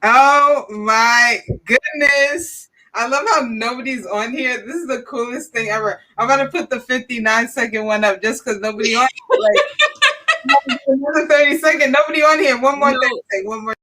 Oh my goodness. I love how nobody's on here. This is the coolest thing ever. I'm gonna put the 59-second one up just because nobody on here. Like, another 30-second, nobody on here. One more No. 30-second, one more.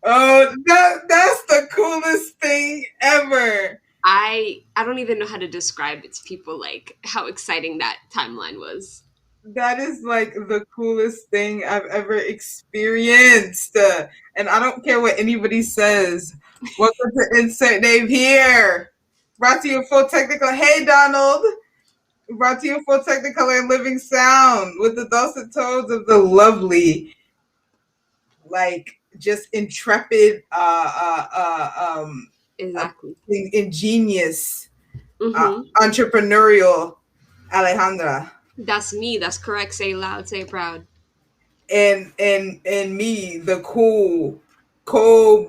Oh, that's the coolest thing ever. I don't even know how to describe it to people, like how exciting that timeline was. That is like the coolest thing I've ever experienced. And I don't care what anybody says. Welcome to Insert Dave here. Brought to you full technical. Hey, Donald. Brought to you full technical and living sound with the dulcet tones of the lovely, like just intrepid, Exactly. ingenious, Mm-hmm. entrepreneurial Alejandra. That's me. That's correct. Say it loud. Say it proud. And me, the cold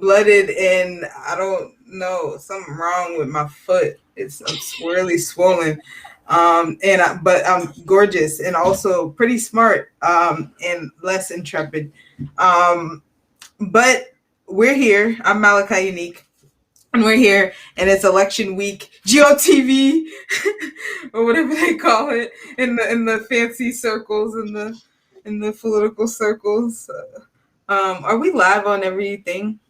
blooded, and I don't know, something wrong with my foot. I'm swirly swollen. But I'm gorgeous and also pretty smart, and less intrepid. But we're here. I'm Malachi Unique. And we're here, and it's election week, GOTV, or whatever they call it in the fancy circles, in the political circles. Are we live on everything?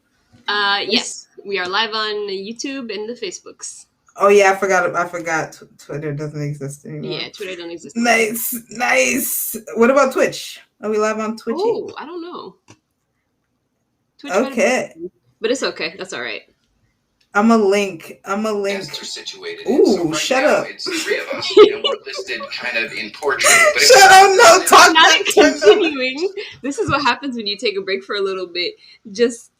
Yes, we are live on YouTube and the Facebooks. Oh yeah, I forgot. Twitter doesn't exist anymore. Yeah, Twitter don't exist. Nice. What about Twitch? Are we live on Twitch? Oh, I don't know. Twitch okay, but it's okay. That's all right. I'm a link. Guests are situated. Ooh, so right shut now, up. It's three of us, and we're listed kind of in portrait. But Shut up! No, talk Not that. continuing. This is what happens when you take a break for a little bit. Just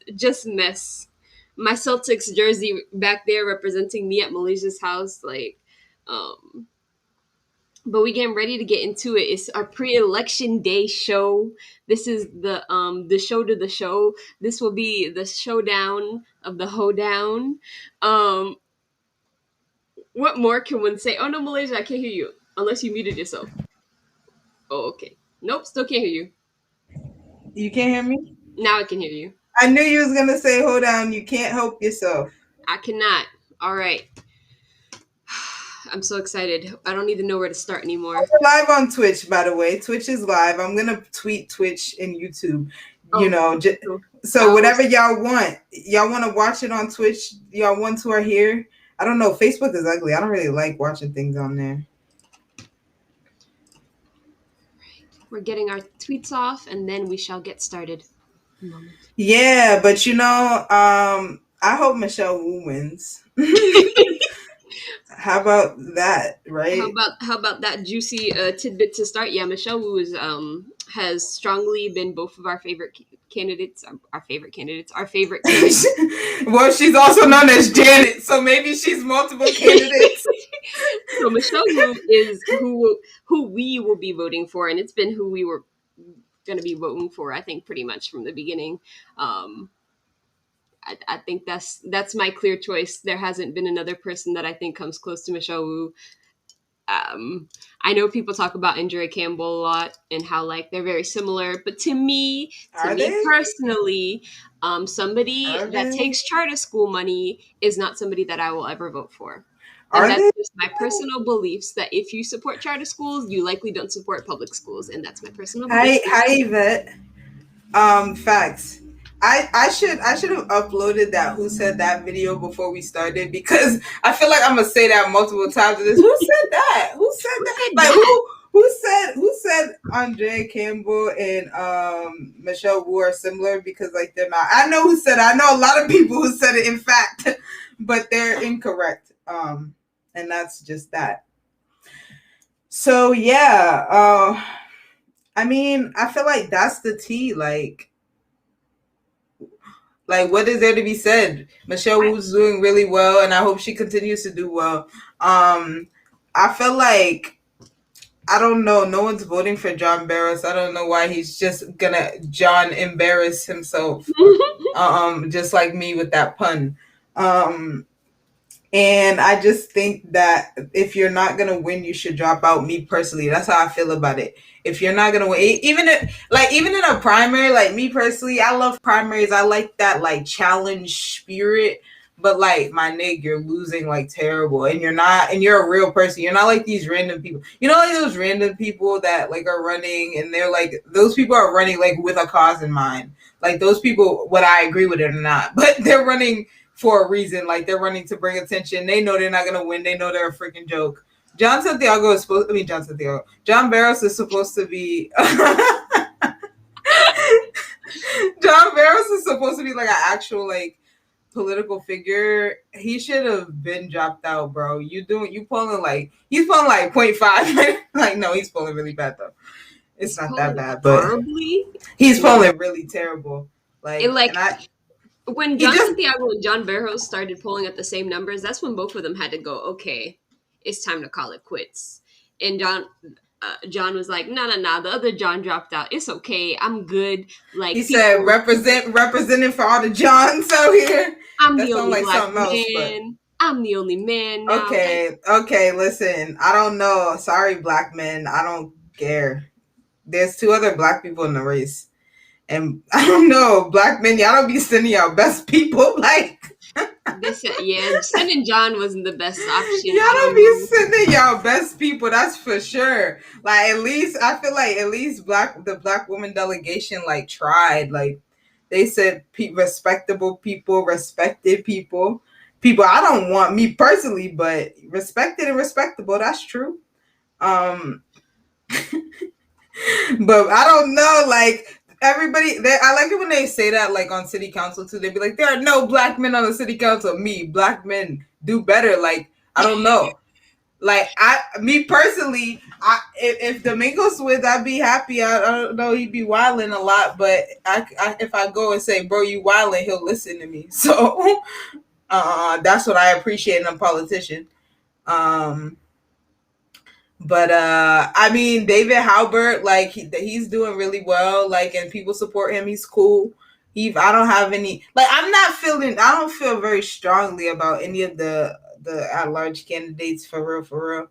mess. My Celtics jersey back there representing me at Malaysia's house, like, but we getting ready to get into it. It's our pre-election day show. This is the show to the show. This will be the showdown of the hoedown. What more can one say? Oh no, Malaysia, I can't hear you unless you muted yourself. Oh, okay. Nope, still can't hear you. You can't hear me? Now I can hear you. I knew you was gonna say, "Hold on, you can't help yourself." I cannot. All right. I'm so excited. I don't even know where to start anymore. We're live on Twitch, by the way. Twitch is live. I'm gonna tweet Twitch and YouTube. So whatever y'all want. Y'all want to watch it on Twitch? Y'all want to or here? I don't know. Facebook is ugly. I don't really like watching things on there. We're getting our tweets off, and then we shall get started. Yeah, but I hope Michelle Wu wins. How about that, right? How about that juicy tidbit to start? Yeah, Michelle Wu is has strongly been both of our favorite candidates. Our favorite candidates. Well, she's also known as Janet, so maybe she's multiple candidates. So Michelle Wu is who we will be voting for, and it's been who we were going to be voting for, I think, pretty much from the beginning. I think that's my clear choice. There hasn't been another person that I think comes close to Michelle Wu. I know people talk about Indira Campbell a lot and how like they're very similar, but to me personally, somebody that takes charter school money is not somebody that I will ever vote for. And that's just my personal beliefs, that if you support charter schools, you likely don't support public schools, and that's my personal belief. Hi, Yvette. Facts. I should have uploaded that Who Said That video before we started, because I feel like I'm gonna say that multiple times. Who said that? Who said Who that? said Like that? who said Andrea Campbell and Michelle Wu are similar, because like they're not. I know who said it. I know a lot of people who said it, in fact, but they're incorrect. And that's just that. So yeah, I mean, I feel like that's the tea. Like, what is there to be said? Michelle Wu's doing really well, and I hope she continues to do well. I feel like, I don't know. No one's voting for John Barros. I don't know why he's just gonna John embarrass himself. Just like me with that pun. And I just think that if you're not gonna win, you should drop out. Me personally, that's how I feel about it. If you're not gonna win, even in a primary, like me personally, I love primaries. I like that like challenge spirit. But like my nigga, you're losing like terrible, and you're a real person. You're not like these random people. You know, like those random people that like are running, and they're like, those people are running like with a cause in mind. Like those people, whether I agree with it or not, but they're running for a reason. Like they're running to bring attention. They know they're not gonna win. They know they're a freaking joke. John Barros is supposed to be John Barros is supposed to be like an actual like political figure. He should have been dropped out, bro. He's pulling like 0.5. Like no, he's pulling really bad though. It's not that bad, but horribly. He's pulling really terrible. When John Santiago and John Barros started polling at the same numbers, that's when both of them had to go, okay, it's time to call it quits. And John was like, no. The other John dropped out. It's okay. I'm good. Like he said, representing for all the Johns out here. I'm the only black man. I'm the only man now. Okay. Listen, I don't know. Sorry, black men. I don't care. There's 2 other black people in the race. And I don't know, black men, y'all don't be sending y'all best people. Like, sending John wasn't the best option. Y'all don't be sending y'all best people, that's for sure. Like, at least I feel like the black woman delegation like tried. Like, they said respectable people, respected people I don't want, me personally, but respected and respectable. That's true. But I don't know, like. Everybody, I like it when they say that, like on city council too. They be like, there are no black men on the city council. Black men do better. Like, I don't know. Like, me personally, if Domingos with, I'd be happy. I don't know, he'd be wilding a lot, but if I go and say, bro, you wilding, he'll listen to me. So, that's what I appreciate in a politician. But I mean, David Halbert, like he's doing really well. Like, and people support him. He's cool. I don't have any, like, I don't feel very strongly about any of the at-large candidates for real.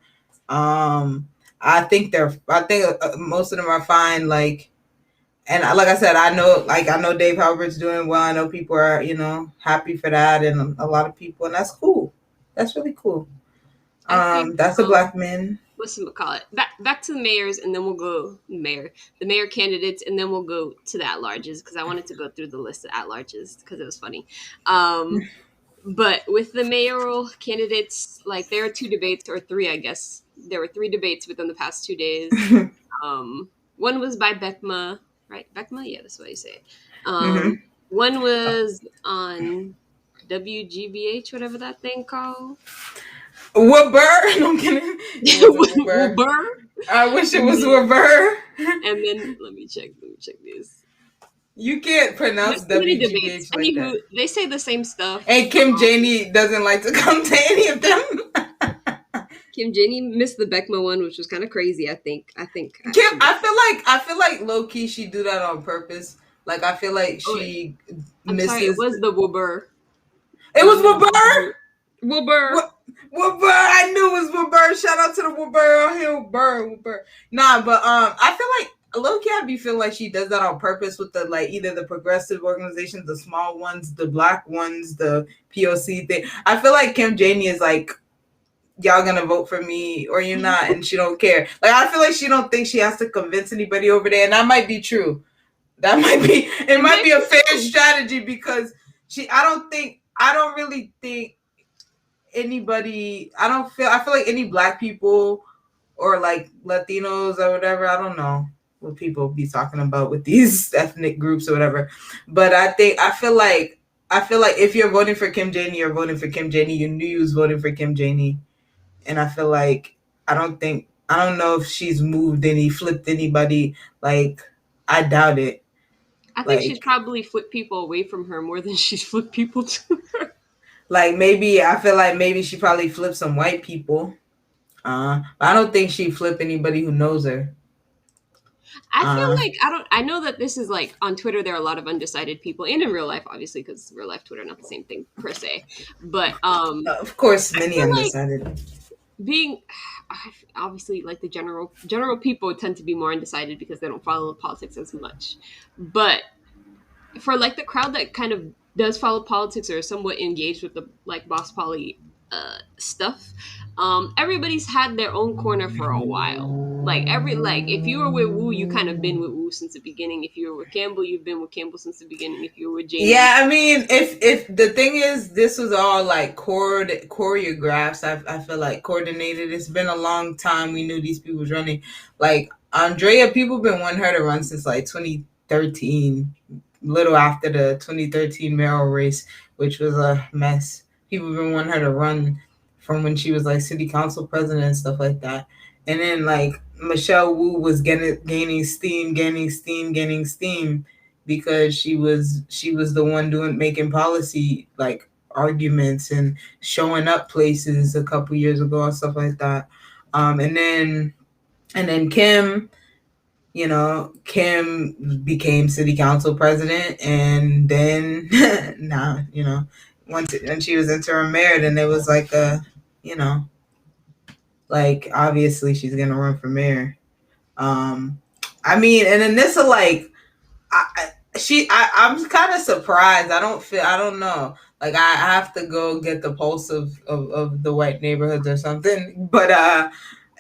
I think most of them are fine. Like, and like I said, I know Dave Halbert's doing well. I know people are, happy for that, and a lot of people, and that's cool. That's really cool. That's a black man. Whatchamacallit? Back to the mayors, and then we'll go the mayor candidates, and then we'll go to the at-larges, because I wanted to go through the list of at-larges because it was funny. But with the mayoral candidates, like, there are 2 debates, or 3, I guess. There were 3 debates within the past 2 days. One was by BECMA, right? BECMA? Yeah, that's what you say. One was on WGBH, whatever that thing called. Wubber? No, I'm kidding. Wubber? I wish it was Wubber. And then let me check this. You can't pronounce WGBH like that. They say the same stuff. And Kim Janey doesn't like to come to any of them. Kim Janey missed the BECMA one, which was kind of crazy. I think. Kim, I feel like low key she do that on purpose. Like, I feel like she misses. Sorry, it was the Wubber. It was Wubber. Wubber. Wubber, I knew it was Wubber. Shout out to the Wubber Hill Wubber. Nah, but I feel like low-key I be feeling like she does that on purpose with the, like, either the progressive organizations, the small ones, the black ones, the POC thing. I feel like Kim Janey is like, y'all gonna vote for me or you're not, and she don't care. Like, I feel like she don't think she has to convince anybody over there, and that might be true. That might be it might be a fair true. strategy because I don't really think anybody I feel like any black people or like Latinos or whatever, I don't know what people be talking about with these ethnic groups or whatever. But I feel like if you're voting for Kim Janey, you're voting for Kim Janey. You knew you was voting for Kim Janey. And I feel like I don't know if she's flipped anybody. Like, I doubt it. I think she's Like, probably flipped people away from her more than she's flipped people to her. like maybe I feel like maybe she probably flipped some white people. But I don't think she flipped anybody who knows her. I feel like I know that this is like on Twitter there are a lot of undecided people and in real life obviously because real life Twitter not the same thing per se. But Of course many undecided. Like being obviously like the general people tend to be more undecided because they don't follow politics as much. But for like the crowd that kind of does follow politics or is somewhat engaged with the like Boss Polly stuff, everybody's had their own corner for a while. Like if you were with Wu, you kind of been with Wu since the beginning. If you were with Campbell, you've been with Campbell since the beginning. If you were with Jamie, yeah, I mean, if the thing is, this was all like choreographs. I feel like coordinated. It's been a long time. We knew these people was running. Like Andrea, people been wanting her to run since like 2013, little after the 2013 mayoral race, which was a mess. People been wanting her to run from when she was like city council president and stuff like that. And then like Michelle Wu was gaining steam because she was the one making policy like arguments and showing up places a couple years ago and stuff like that. And then Kim, Kim became city council president, and then now, when she was interim mayor, then it was like like obviously she's gonna run for mayor. I mean, and then this is like, I'm kind of surprised. I don't know. Like I have to go get the pulse of the white neighborhoods or something, but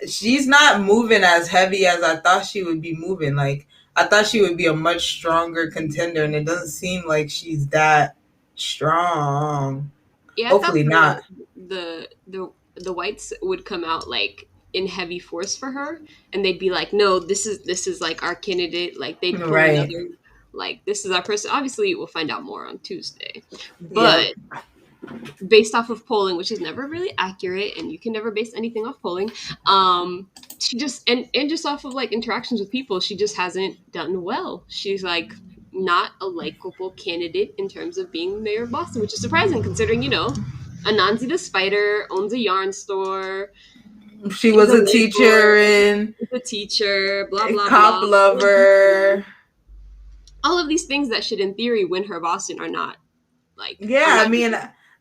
she's not moving as heavy as I thought she would be moving. Like I thought she would be a much stronger contender, and it doesn't seem like she's that strong. yeah, Hopefully not. The whites would come out like in heavy force for her, and they'd be like, "No, this is like our candidate." Like they'd pull another, like this is our person. Obviously, we'll find out more on Tuesday, but. Yeah. Based off of polling, which is never really accurate, and you can never base anything off polling, she just and just off of like interactions with people, she just hasn't done well. She's like not a likable candidate in terms of being mayor of Boston, which is surprising considering, Anansi the Spider owns a yarn store. She was a teacher and a teacher, blah blah cop blah. lover. All of these things that should in theory win her Boston are not like. Yeah, I mean,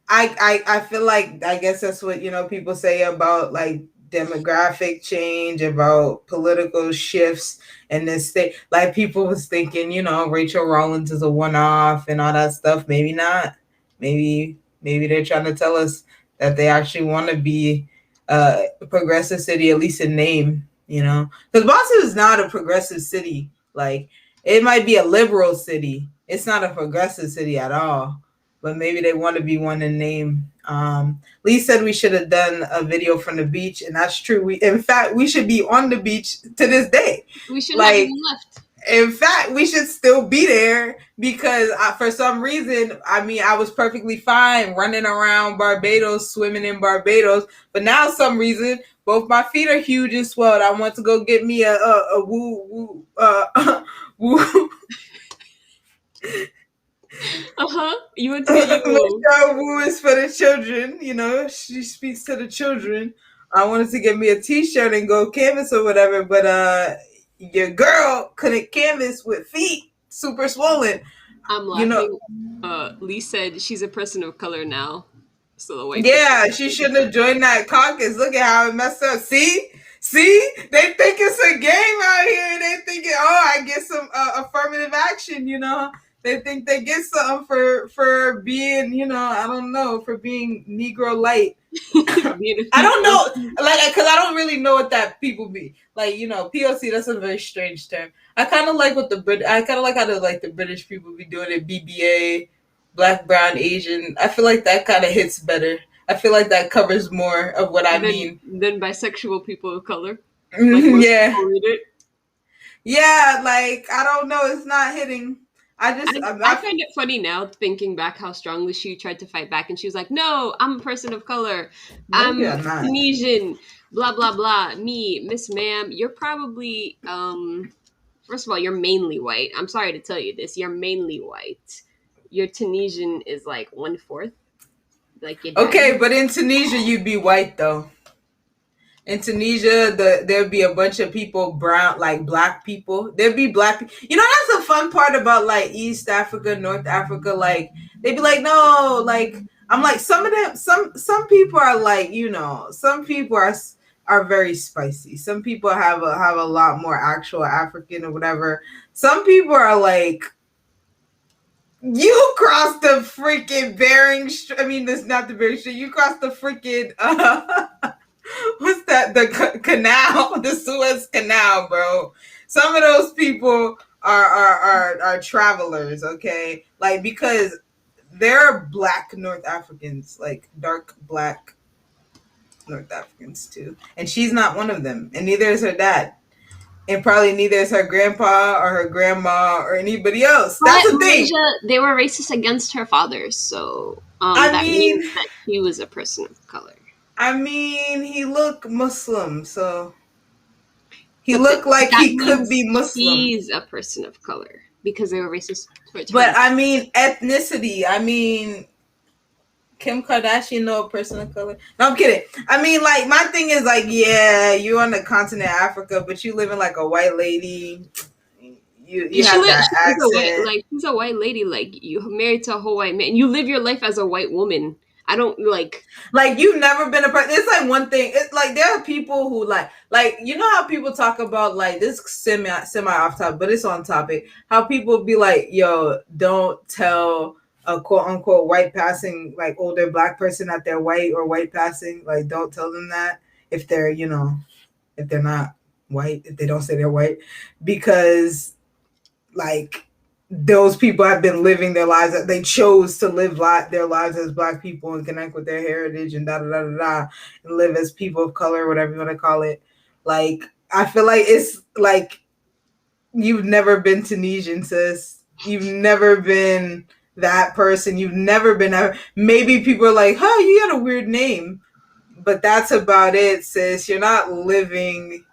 I feel like I guess that's what people say about like demographic change, about political shifts in this state. Like people was thinking, Rachel Rollins is a one-off and all that stuff. Maybe not. Maybe they're trying to tell us that they actually want to be a progressive city, at least in name. Because Boston is not a progressive city. Like it might be a liberal city. It's not a progressive city at all. But maybe they want to be one in name. Lee said we should have done a video from the beach, and that's true. In fact, we should be on the beach to this day. We should have even left. In fact, we should still be there because for some reason, I was perfectly fine running around Barbados, swimming in Barbados. But now, some reason, both my feet are huge and swelled. I want to go get me a woo. You want to get Michelle Wu is for the children. She speaks to the children. I wanted to get me a T-shirt and go canvas or whatever, but your girl couldn't canvas with feet super swollen. I'm laughing. Lee said she's a person of color now. So the white. Yeah, she shouldn't have joined that caucus. Look at how it messed up. See, they think it's a game out here. They thinking, I get some affirmative action. They think they get something for being, I don't know, for being Negro light. Being a I don't know, POC. because I don't really know what that people be like. POC. That's a very strange term. I kind of like what I kind of like how the British people be doing it. BBA, Black, Brown, Asian. I feel like that kind of hits better. I feel like that covers more of what I mean. Than bisexual people of color. Like most Yeah, people read it. yeah. Like I don't know, it's not hitting. I find it funny now thinking back how strongly she tried to fight back, and she was like, "No, I'm a person of color. I'm Maybe I'm not. Tunisian. Blah blah blah. Me, Miss Ma'am, you're probably First of all, you're mainly white. I'm sorry to tell you this. You're mainly white. Your Tunisian is like 1/4. Like your dad. Okay, but in Tunisia, you'd be white though. In Tunisia, there'd be a bunch of people brown, like black people. There'd be black. That's the fun part about like East Africa, North Africa. Like they'd be like, no, like I'm like some of them. Some people are like, some people are very spicy. Some people have a lot more actual African or whatever. Some people are like, you crossed the freaking Bering. I mean, this not the Bering Strait. You crossed the freaking. What's that? The canal, the Suez Canal, bro. Some of those people are travelers, okay? Like because there are black North Africans, like dark black North Africans too, and she's not one of them, and neither is her dad, and probably neither is her grandpa or her grandma or anybody else. That's the thing. Malaysia, they were racist against her father, so that means that he was a person of color. I mean, he looked Muslim, so he looked like he could be Muslim. He's a person of color because they were racist towards her. But I mean, ethnicity. I mean, Kim Kardashian, no person of color. No, I'm kidding. I mean, like, my thing is like, yeah, you're on the continent of Africa, but you live in like a white lady. You have that accent. She's a white lady. Like you married to a whole white man. You live your life as a white woman. I don't like you've never been a person. It's like one thing. It's like there are people who like how people talk about like this semi off topic, but it's on topic. How people be like, yo, don't tell a quote unquote white passing like older black person that they're white or white passing. Like don't tell them that if they're if they're not white, if they don't say they're white, because like those people have been living their lives that they chose to live their lives as black people and connect with their heritage and and live as people of color, whatever you want to call it. Like, I feel like it's like you've never been Tunisian, sis. You've never been that person. You've never been. Maybe people are like, "Huh, you got a weird name," but that's about it, sis. You're not living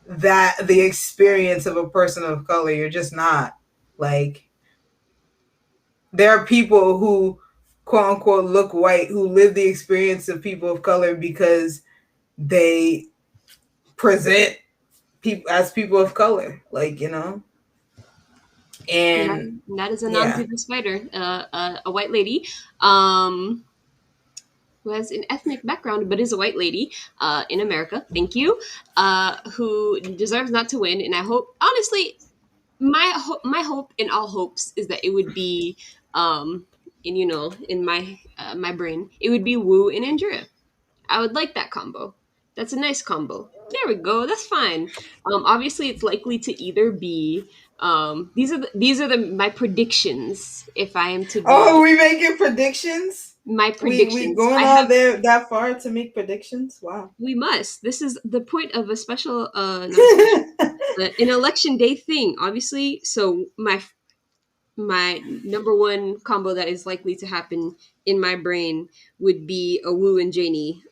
the experience of a person of color. You're just not. Like, there are people who quote unquote look white who live the experience of people of color because they present people as people of color, like, and that is a non-paper spider, a white lady who has an ethnic background but is a white lady in America, thank you, who deserves not to win. And I hope, honestly, my hope in all hopes is that it would be in my brain it would be Wu and Andrea. I would like that combo. That's a nice combo. There we go. That's fine. Obviously it's likely to either be these are my predictions. If I am to be, we making predictions. My predictions. We going out there that far to make predictions? Wow. We must. This is the point of a special an election day thing, obviously. So my number one combo that is likely to happen in my brain would be a Wu and Janie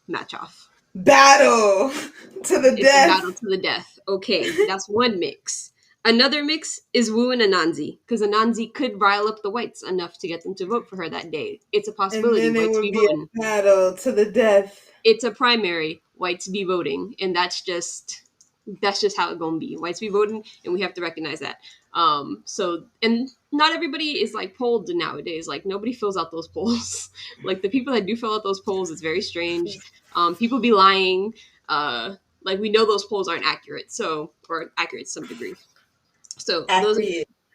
match off. Battle to the death. Battle to the death. Okay, that's one mix. Another mix is Wu and Anansi, because Anansi could rile up the whites enough to get them to vote for her that day. It's a possibility. And then it would be a battle to the death. It's a primary. Whites be voting, and that's just how it's gonna be. Whites be voting, and we have to recognize that. So, and not everybody is like polled nowadays. Like nobody fills out those polls. Like the people that do fill out those polls, it's very strange. People be lying. Like we know those polls aren't accurate, or accurate to some degree. So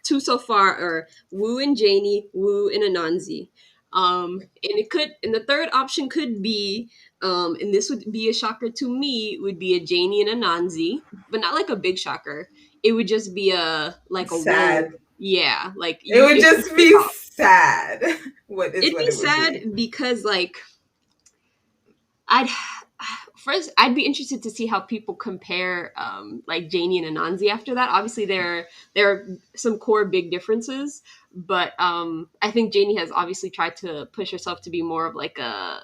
two so far are Wu and Janie, Wu and Anansi. And the third option could be, and this would be a shocker to me, would be a Janie and Anansi, but not like a big shocker. It would just be a whoa, Sad. yeah, like It would it just be sad. it'd be sad because like I'd I'd be interested to see how people compare like Janie and Anansi after that. Obviously there are some core big differences, but I think Janie has obviously tried to push herself to be more of like a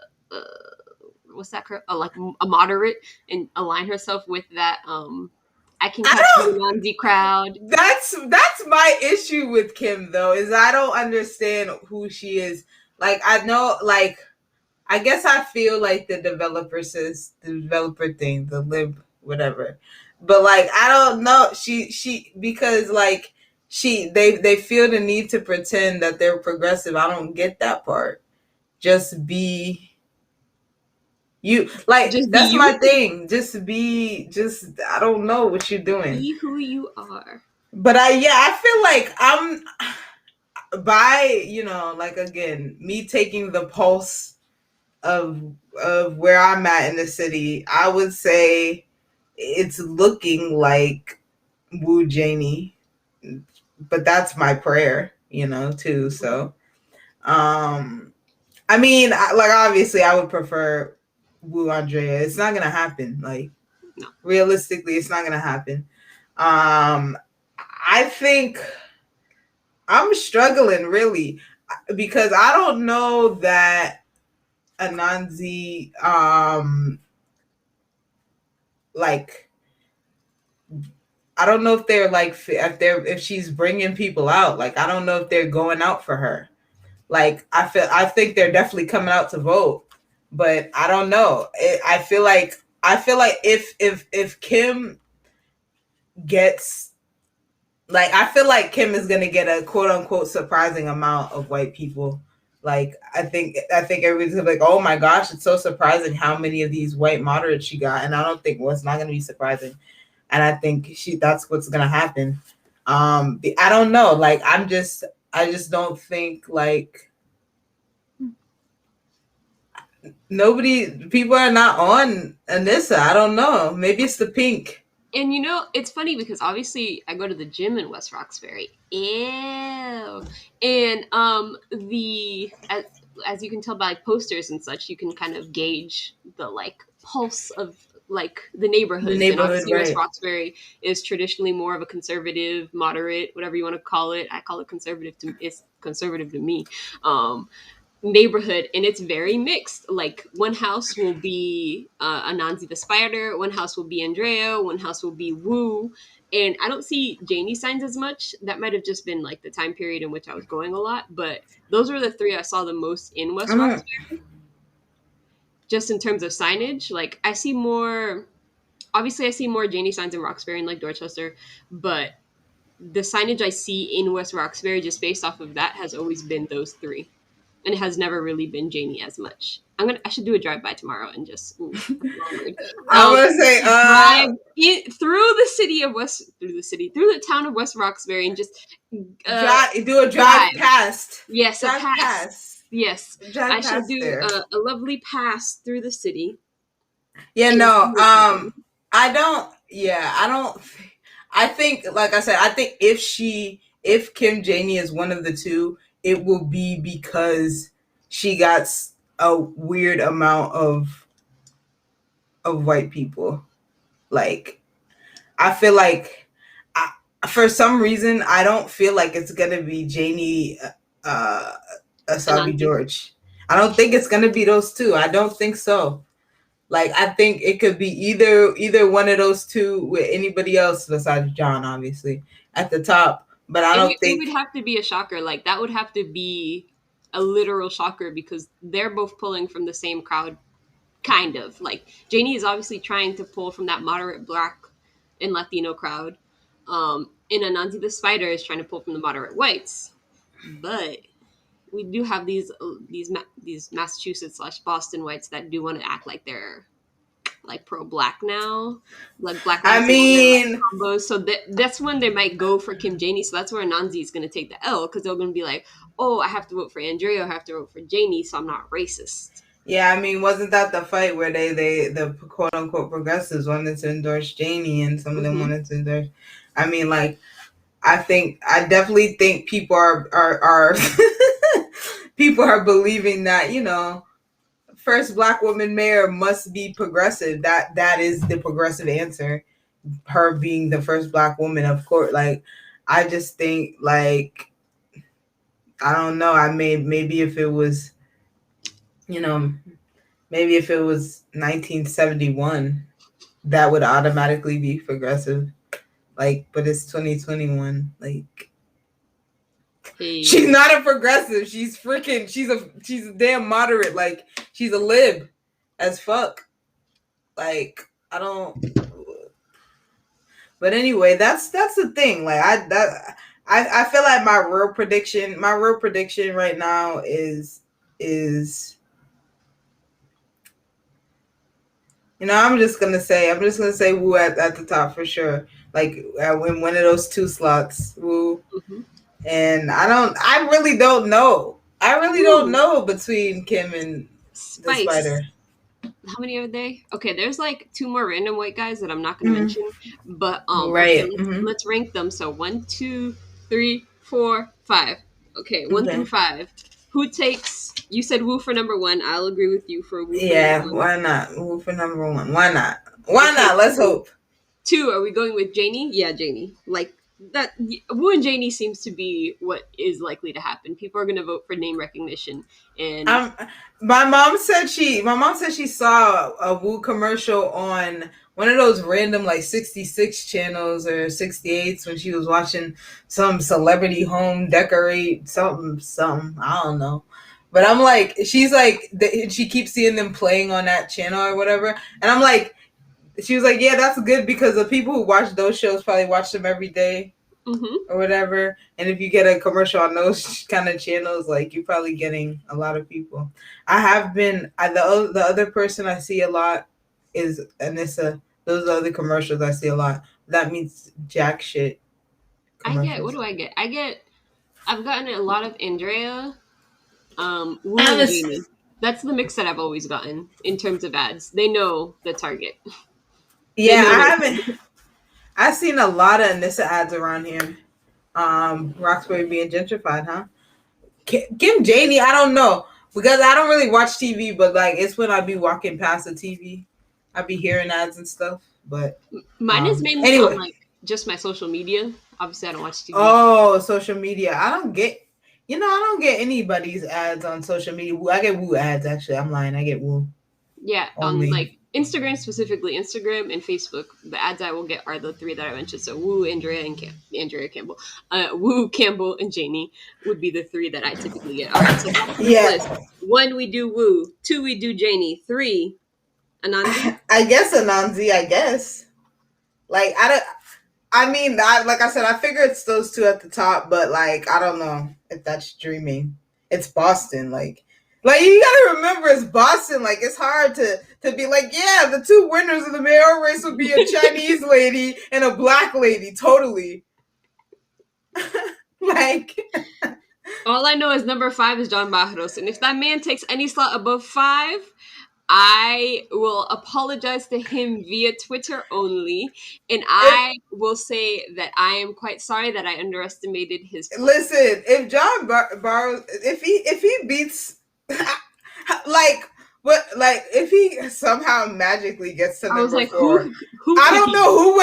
what's that like a moderate and align herself with that I can catch the Anansi crowd. That's my issue with Kim though, is I don't understand who she is. Like I know, like I guess I feel like the developer says the developer thing, the lib whatever. But like I don't know, she because like they feel the need to pretend that they're progressive. I don't get that part. Just be you, like Just be that's you. my thing. Just I don't know what you're doing. Be who you are. But I feel like I'm by, like again, me taking the pulse of where I'm at in the city, I would say it's looking like Wu Janie. But that's my prayer, too. So I mean, like obviously I would prefer Wu Andrea. It's not gonna happen. Like No. Realistically, it's not gonna happen. I think I'm struggling really because I don't know that Anansi like I don't know if they're like if she's bringing people out. Like I don't know if they're going out for her. Like I think they're definitely coming out to vote, but I don't know. I feel like if Kim gets, like, I feel like Kim is gonna get a quote unquote surprising amount of white people. Like I think everybody's gonna be like, oh my gosh, it's so surprising how many of these white moderates she got, and I don't think it's not gonna be surprising, and I think that's what's gonna happen. I don't know. Like I just don't think like people are not on Anissa. I don't know. Maybe it's the pink. And it's funny because obviously I go to the gym in West Roxbury. Ew. And as you can tell by posters and such, you can kind of gauge the like pulse of like the neighborhoods. And obviously right. West Roxbury is traditionally more of a conservative, moderate, whatever you want to call it. I call it conservative. It's conservative to me. Neighborhood, and it's very mixed. Like one house will be Anansi the Spider, one house will be Andrea, one house will be Wu, and I don't see Janie signs as much. That might have just been like the time period in which I was going a lot, but those were the three I saw the most in West Roxbury. Just in terms of signage, like I see more Janie signs in Roxbury and like Dorchester, but the signage I see in West Roxbury just based off of that has always been those three. And it has never really been Janie as much. I should do a drive-by tomorrow and just I want to say drive through the town of West Roxbury and just do a drive past. Yes, drive a pass. Past. Yes, drive I should do a lovely pass through the city. Yeah, no, I don't. Yeah, I don't. I think, like I said, I think if Kim Janie is one of the two, it will be because she got a weird amount of white people. Like, I feel like for some reason, I don't feel like it's going to be Janie Asabi George. I don't think it's going to be those two. I don't think so. Like, I think it could be either one of those two with anybody else besides John, obviously, at the top. But I don't think it would have to be a shocker. Like that would have to be a literal shocker because they're both pulling from the same crowd, kind of. Like Janie is obviously trying to pull from that moderate Black and Latino crowd, and Anansi the Spider is trying to pull from the moderate whites. But we do have these Massachusetts / Boston whites that do want to act like they're like pro-black now, like Black I Lives Matter mean, combos. So that's when they might go for Kim Janey. So that's where Anansi is going to take the L because they're going to be like, oh, I have to vote for Andrea, I have to vote for Janey, so I'm not racist. yeah, I mean, wasn't that the fight where the quote unquote progressives wanted to endorse Janie and some of them wanted to endorse? I mean, like, I definitely think people are people are believing that, you know, first black woman mayor must be progressive. That is the progressive answer. Her being the first black woman, of course. Like, I just think, like, I don't know. Maybe if it was, you know, maybe if it was 1971, that would automatically be progressive. Like, but it's 2021. Like, Hey. she's not a progressive. She's a damn moderate. Like, she's a lib as fuck. Like, I don't. But anyway, that's the thing. Like, I feel like my real prediction right now is you know, I'm just gonna say Wu at the top for sure. Like, when one of those two slots, Wu. Mm-hmm. And I really don't know. I really don't know between Kim and the Spice. Spider. How many are there? Okay, there's like two more random white guys that I'm not going to mention, but right. Okay, let's rank them. So 1, 2, 3, 4, 5. Okay, 1 through 5. Who takes? You said Wu for number 1. I'll agree with you for Wu. Yeah, for why not? Wu for number 1. Why not? Why not? Let's hope. 2. Are we going with Janie? Yeah, Janie. Like that. Wu and Janie seems to be what is likely to happen. People are going to vote for name recognition, and my mom said she saw a Wu commercial on one of those random like 66 channels or 68s when she was watching some celebrity home decorate something. I don't know. But I'm like, she's like, she keeps seeing them playing on that channel or whatever. And I'm like, she was like, yeah, that's good because the people who watch those shows probably watch them every day. Or whatever, and if you get a commercial on those kind of channels, like, you're probably getting a lot of people. The other person I see a lot is Anissa. Those are the commercials I see a lot. That means jack shit. What do I get? I've gotten a lot of Andrea, Wu and Janie. That's the mix that I've always gotten in terms of ads. They know the target. Yeah, I've seen a lot of Anissa ads around here. Roxbury being gentrified, huh? Kim Janey, I don't know because I don't really watch TV, but like, it's when I be walking past the TV, I be hearing ads and stuff. But mine is mainly on like just my social media. Obviously, I don't watch TV. Oh, social media. I don't get anybody's ads on social media. I get Wu ads, actually. I'm lying. I get Wu. Yeah, only. On like Instagram specifically, Instagram and Facebook. The ads I will get are the 3 that I mentioned. So Wu, Andrea Campbell. Wu, Campbell, and Janie would be the 3 that I typically get. All right, so list. 1, we do Wu. 2, we do Janie. 3, Anansi. I guess Anansi. I guess. Like, like I said, I figure it's those 2 at the top, but like, I don't know if that's dreaming. It's Boston, like you gotta remember it's Boston. Like, it's hard to be like, yeah, the 2 winners of the mayoral race would be a Chinese lady and a black lady, totally. Like, all I know is number 5 is John Barros, and if that man takes any slot above 5, I will apologize to him via Twitter only, and I will say that I am quite sorry that I underestimated his play. Listen, if John Barros, if he beats, like, what, like, if he somehow magically gets to number 4, I don't know who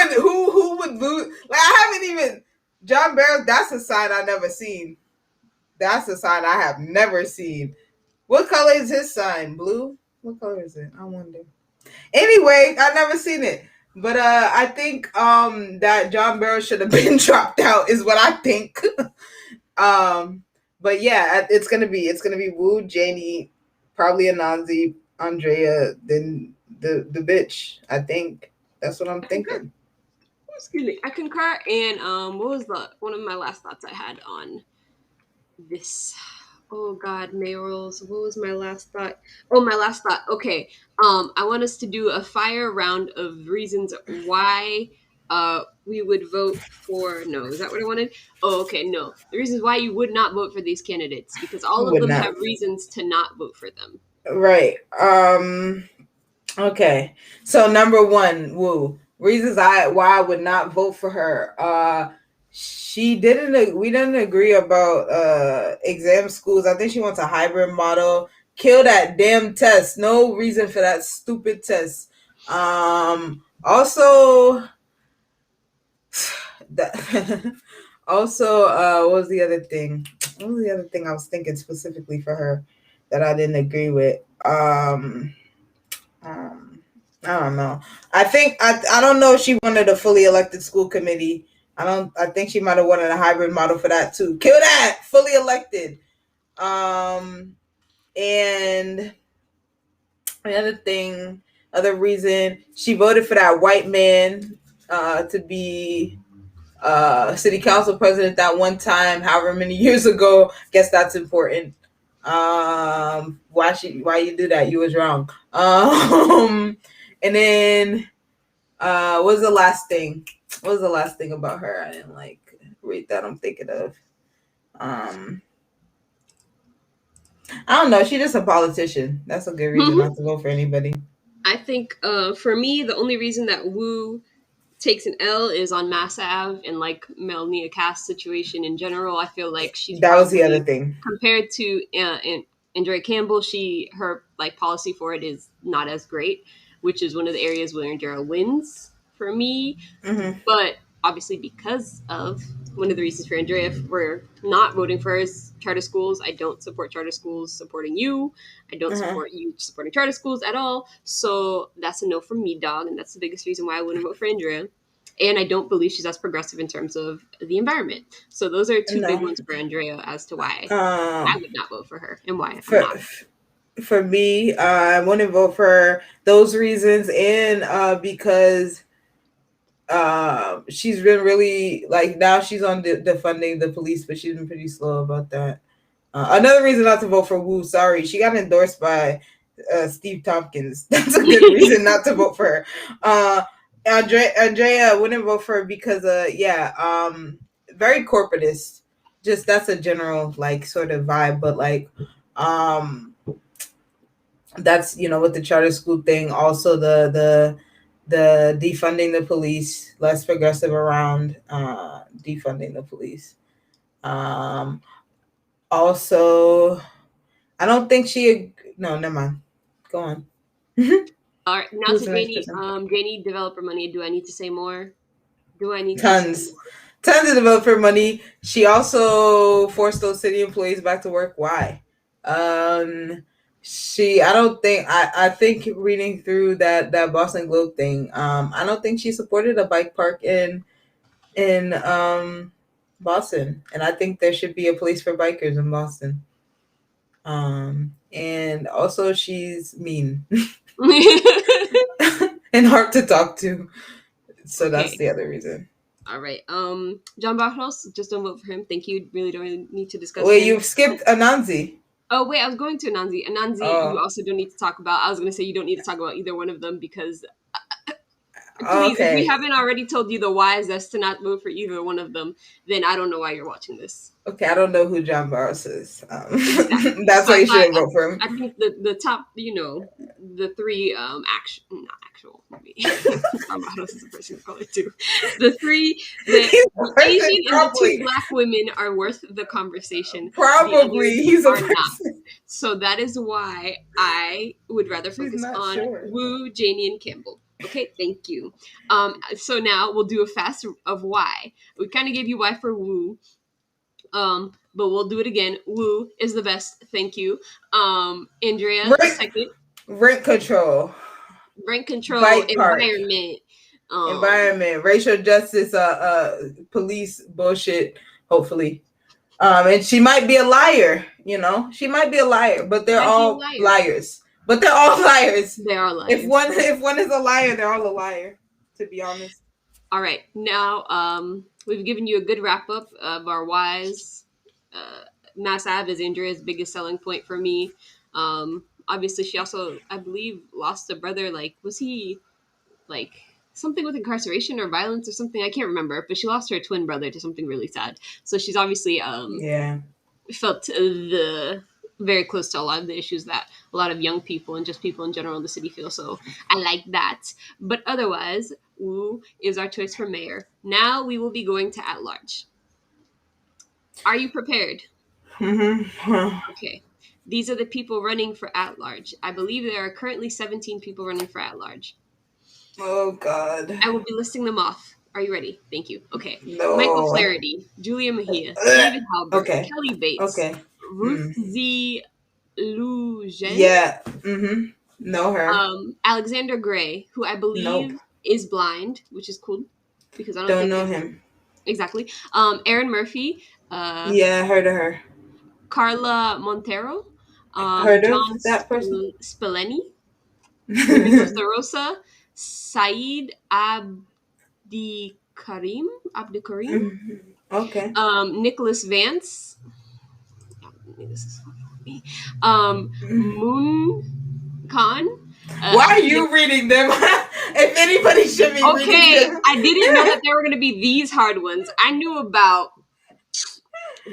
would lose. Like, I haven't even John Barros. That's a sign I never seen. That's a sign I have never seen. What color is his sign? Blue? What color is it? I wonder. Anyway, I've never seen it. But I think that John Barrow should have been dropped out is what I think. But yeah, it's gonna be Wu, Janie, probably Anansi, Andrea, then the bitch. I think that's what I'm thinking. Excuse me, I concur. And what was one of my last thoughts I had on this Oh God, mayorals. What was my last thought? Oh, my last thought. Okay. I want us to do a fire round of reasons why we would vote for no. Is that what I wanted? Oh, okay, no. The reasons why you would not vote for these candidates because all of Would them not. have reasons to not vote for them. Right. Okay. So number one, Woo. Reasons why I would not vote for her. We didn't agree about exam schools. I think she wants a hybrid model. Kill that damn test. No reason for that stupid test. Also that also what was the other thing? What was the other thing I was thinking specifically for her that I didn't agree with? Um, I don't know. I don't know if she wanted a fully elected school committee. I think she might have wanted a hybrid model for that too. Kill that! Fully elected. And other reason, she voted for that white man to be city council president that one time, however many years ago. Guess that's important. Why you do that? You was wrong. And then what was the last thing? What was the last thing about her I didn't like? Read that I'm thinking of. I don't know. She's just a politician. That's a good reason not to vote for anybody. I think for me, the only reason that Wu takes an L is on Mass Ave and like Melania Cass situation in general. I feel like she's That was the probably other thing. compared to Andrea Campbell, her like policy for it is not as great, which is one of the areas where Andrea wins for me. Mm-hmm. But obviously, because of one of the reasons for Andrea for not voting for her is charter schools. I don't support charter schools supporting you. I don't support you supporting charter schools at all. So that's a no from me, dog. And that's the biggest reason why I wouldn't vote for Andrea. And I don't believe she's as progressive in terms of the environment. So those are two big ones for Andrea as to why I would not vote for her and why I'm not. For me, I wouldn't vote for those reasons, and because she's been really like now she's on defunding the police, but she's been pretty slow about that. Another reason not to vote for Wu. Sorry, she got endorsed by Steve Tompkins. That's a good reason not to vote for her. Andrea wouldn't vote for her because very corporatist. Just that's a general like sort of vibe, but like that's with the charter school thing. Also the defunding the police, less progressive around defunding the police. Also, I don't think no, never mind. Go on. All right, now Who's to the next Janie. person? Janie, developer money. Do I need to say more? Do I need to say Tons. more? Tons of developer money. She also forced those city employees back to work. Why? I think reading through that Boston Globe thing, I don't think she supported a bike park in Boston, and I think there should be a place for bikers in Boston. And also she's mean and hard to talk to, so that's Okay. the other reason. All right. John Bartos, just don't vote for him. Thank you. Really don't need to discuss Wait, him. you've skipped Anansi. Oh wait, I was going to Anansi. Anansi, you Oh, also don't need to talk about. I was going to say you don't need to talk about either one of them because please, if we okay. haven't already told you the whys as to not vote for either one of them, then I don't know why you're watching this. Okay, I don't know who John Barros is. Exactly. That's So why I you thought shouldn't vote for him. I think the top, the three not actual maybe Barbados is a person of color too. The three the Asian and the two black women are worth the conversation. Probably he's a are person. not. So that is why I would rather focus on Sure. Wu, Janie, and Campbell. Okay, thank you. So now we'll do a fast of why. We kind of gave you why for Wu. But we'll do it again. Wu is the best. Thank you. Andrea, second. Rent control. Rent control, Bike park. environment. Racial justice, police bullshit, hopefully. And she might be a liar, She might be a liar, but they're all liars. But they're all liars. They are liars. If one is a liar, they're all a liar, to be honest. All right. Now, we've given you a good wrap up of our whys. Mass Ave is Andrea's biggest selling point for me. Obviously, she also, I believe, lost a brother. Like, was he like something with incarceration or violence or something? I can't remember, but she lost her twin brother to something really sad. So she's obviously Yeah. felt the very close to a lot of the issues that a lot of young people and just people in general in the city feel. So I like that. But otherwise, Wu is our choice for mayor. Now we will be going to at large. Are you prepared? Mm-hmm. Okay. These are the people running for at large. I believe there are currently 17 people running for at large. Oh God. I will be listing them off. Are you ready? Thank you. Okay. Michael No. Flaherty, Julia Mejia, Ugh. David Halbert, Okay. Kelly Bates, Okay. Ruth Z. Lujen, Yeah. Mm-hmm. Know her. Alexander Gray, who I Nope. believe is blind, which is cool because I don't Don't think know they him. exactly. Aaron Murphy, Yeah, heard of her. Carla Montero, Heard of John that person? Spillane, Domingos De Rosa, Saeed Abdikarim, Okay. Nicholas Vance. This is me. Moon Khan. Why are you reading them? If anybody should be reading Okay, them. I didn't know that there were going to be these hard ones. I knew about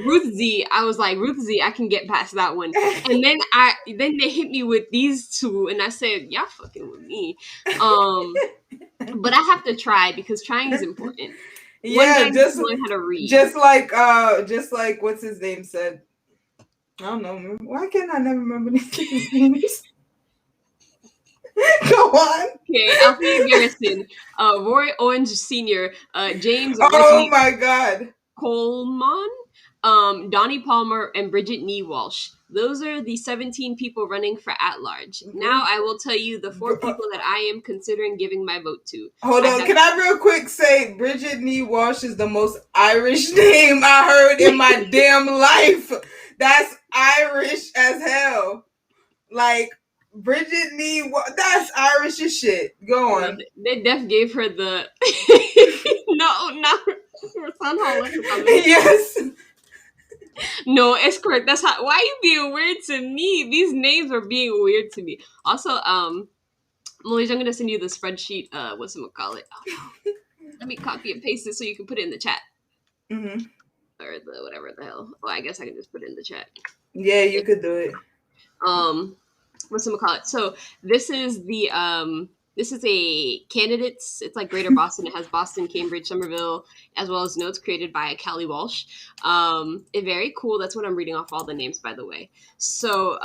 Ruth Z. I was like, Ruth Z, I can get past that one. And then they hit me with these two, and I said, y'all fucking with me. But I have to try because trying is important. Yeah, one guy needs to learn how to read. just like what's his name said. I don't know. Why can't I never remember these people's names? Go on. Okay, Althea Garrison, Roy Owens Sr., James Oh Reggie my God. Coleman, Donnie Palmer, and Bridget Nee Walsh. Those are the 17 people running for at-large. Now I will tell you the 4 people that I am considering giving my vote to. Hold on. Can I real quick say Bridget Nee Walsh is the most Irish name I heard in my damn life. That's Irish as hell. Like, Bridget Nee, that's Irish as shit. Go on. They def gave her the... No, not Rosanna Hall. Yes. No, it's correct. That's how. Why are you being weird to me? These names are being weird to me. Also, Malaysia, I'm gonna send you the spreadsheet. Whatchamacallit? Oh, no. Let me copy and paste it so you can put it in the chat. Mm-hmm. Or the whatever the hell. Well, I guess I can just put it in the chat. Yeah, you could do it. Whatchamacallit? So this is the this is a candidates. It's like Greater Boston. It has Boston, Cambridge, Somerville, as well as notes created by Callie Walsh. Very cool. That's what I'm reading off all the names, by the way. So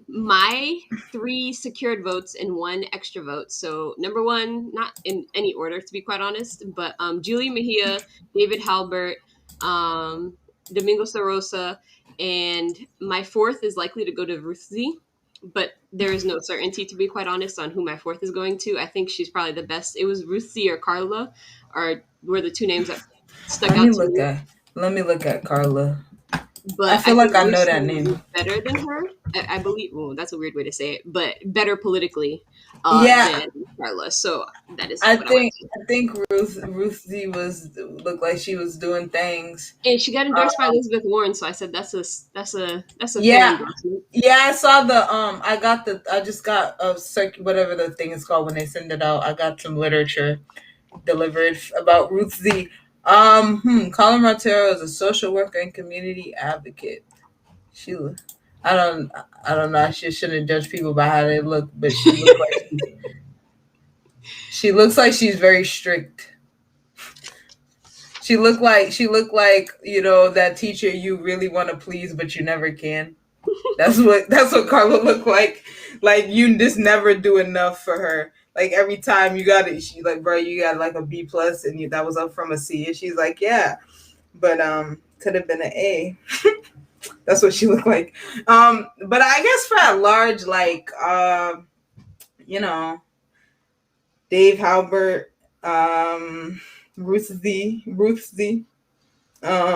my 3 secured votes and 1 extra vote. So number 1, not in any order to be quite honest, but Julia Mejia, David Halbert, Domingos De Rosa, and my 4th is likely to go to Ruth Z. But there is no certainty, to be quite honest, on who my 4th is going to. I think she's probably the best. It was Ruth Z or Carla, were the 2 names that stuck out to me. Let me look at Carla. But I feel like I know that name. Better than her, I believe. Well, that's a weird way to say it, but better politically than Carla. So that is. I think Ruth Z looked like she was doing things, and she got endorsed by Elizabeth Warren. So I said that's a yeah, fair endorsement. Yeah. I saw the I just got a whatever the thing is called when they send it out. I got some literature delivered about Ruth Z. Colin Montero is a social worker and community advocate. I don't know. I shouldn't judge people by how they look, but she looks like she's very strict. She looked like that teacher you really want to please but you never can. That's what Carla looked like. Like you just never do enough for her. Like every time you got it, she's like, bro, you got like a B+ and that was up from a C. And she's like, yeah, but could have been an A. That's what she looked like. But I guess for at large, like Dave Halbert, Ruth Z, the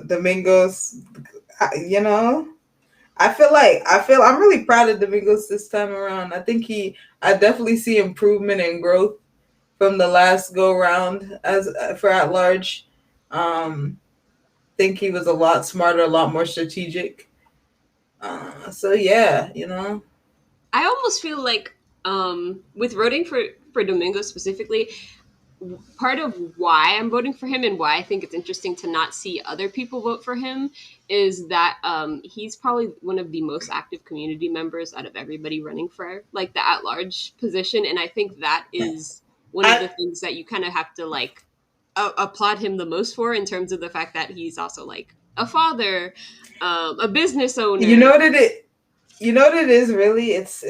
Domingos, I feel I'm really proud of Domingos this time around. I definitely see improvement and growth from the last go round as for at large. Think he was a lot smarter, a lot more strategic. So yeah, I almost feel like with voting for Domingo specifically, part of why I'm voting for him and why I think it's interesting to not see other people vote for him is that he's probably one of the most active community members out of everybody running for like the at-large position, and I think that is one of the I things that you kind of have to like applaud him the most for in terms of the fact that he's also like a father, a business you owner. know that it you know what it is really it's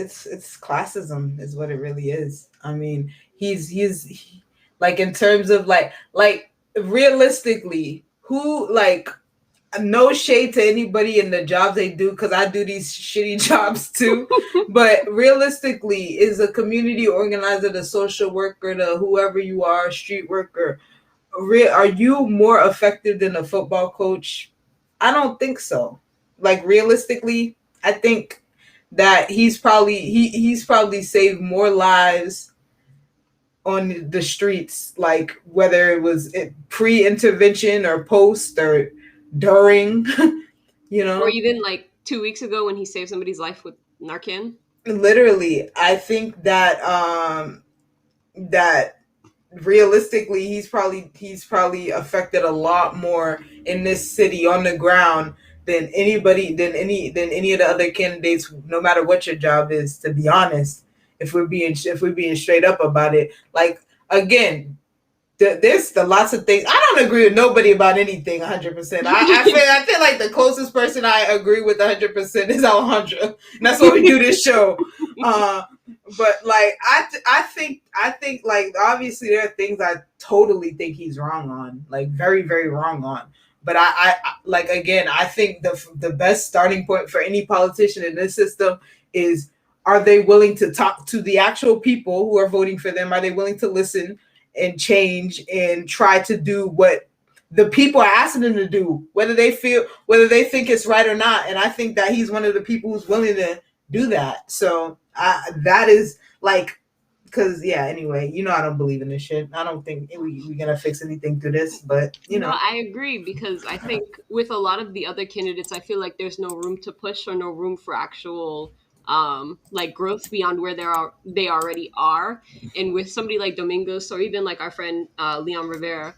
classism is what it really is. I mean, like in terms of like realistically, who like no shade to anybody in the jobs they do because I do these shitty jobs too. But realistically, is a community organizer, the social worker, the whoever you are, street worker, are you more effective than a football coach? I don't think so. Like realistically, I think that he's probably saved more lives on the streets, like whether it was pre-intervention or post or during, you Or know. even like 2 weeks ago when he saved somebody's life with Narcan. Literally, I think that realistically he's probably affected a lot more in this city on the ground than any of the other candidates, no matter what your job is, to be honest. If we're being straight up about it, like, again, there's the lots of things. I don't agree with nobody about anything 100%. I feel like the closest person I agree with 100% is Alejandra. And that's why we do this show. Uh, but like I think like obviously there are things I totally think he's wrong on, like very very wrong on. But like, again, I think the best starting point for any politician in this system is, are they willing to talk to the actual people who are voting for them? Are they willing to listen and change and try to do what the people are asking them to do, whether they think it's right or not? And I think that he's one of the people who's willing to do that. So that is like, because yeah, anyway, I don't believe in this shit. I don't think we're gonna fix anything through this, but No, I agree because I think with a lot of the other candidates, I feel like there's no room to push or no room for actual like growth beyond where they already are. And with somebody like Domingos or even like our friend Leon Rivera,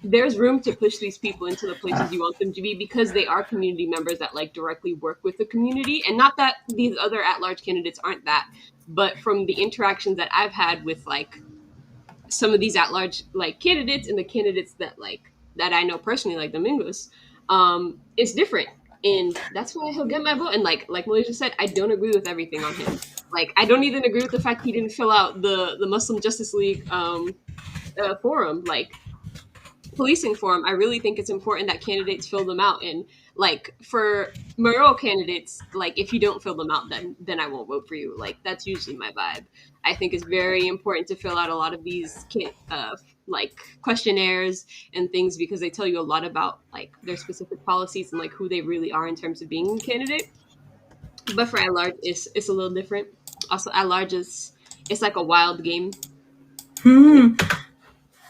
there's room to push these people into the places you want them to be because they are community members that like directly work with the community. And not that these other at-large candidates aren't that, but from the interactions that I've had with like some of these at-large like candidates and the candidates that I know personally, like Domingos, it's different, and that's why he'll get my vote. And like Malaysia said, I don't agree with everything on him. Like I don't even agree with the fact he didn't fill out the Muslim Justice League forum, like policing forum. I really think it's important that candidates fill them out. And like for mayoral candidates, like if you don't fill them out, then I won't vote for you. Like that's usually my vibe. I think it's very important to fill out a lot of these like questionnaires and things because they tell you a lot about like their specific policies and like who they really are in terms of being a candidate. But for at large, it's a little different. Also, at large is it's like a wild game. Hmm.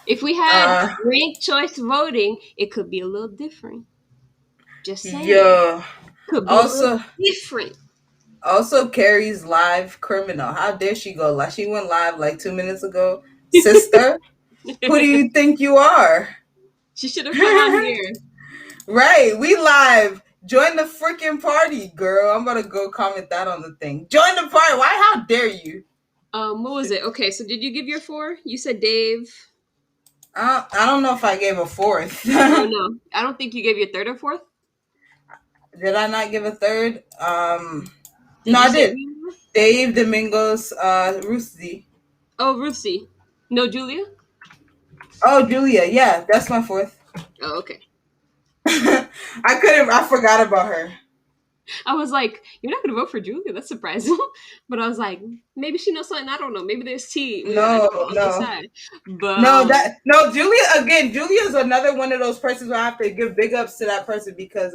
If we had ranked choice voting, it could be a little different. Just saying, Yeah. could be a Also, little different. Carrie's live criminal. How dare she go? Like, she went live like 2 minutes ago. Sister, who do you think you are? She should have come on here. Right, we live. Join the freaking party, girl. I'm gonna go comment that on the thing. Join the party. Why? How dare you? What was it? Okay, so did you give your 4? You said Dave. I don't know if I gave a fourth. Oh no, I don't think you gave your 3rd or 4th. Did I not give a third? Did No, you I say did. Dave, Domingos, Ruthzy. Oh, Ruthie. No, Julia. Oh, Julia. Yeah, that's my fourth. Oh, okay. I forgot about her. I was like, you're not gonna vote for Julia? That's surprising. But I was like, maybe she knows something I don't know. Maybe there's tea. No. But No, Julia, again, Julia's another one of those persons where I have to give big ups to that person because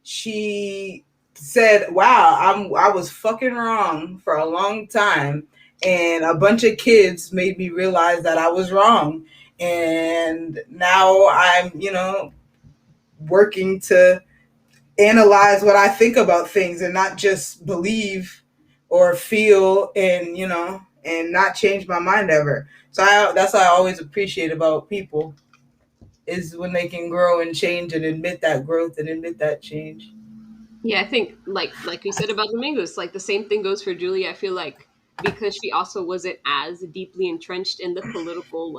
she said, wow, I was fucking wrong for a long time, and a bunch of kids made me realize that I was wrong. And now I'm, working to analyze what I think about things and not just believe or feel and, and not change my mind ever. So that's what I always appreciate about people is when they can grow and change and admit that growth and admit that change. Yeah, I think like you said about Domingos, like the same thing goes for Julie. I feel like because she also wasn't as deeply entrenched in the political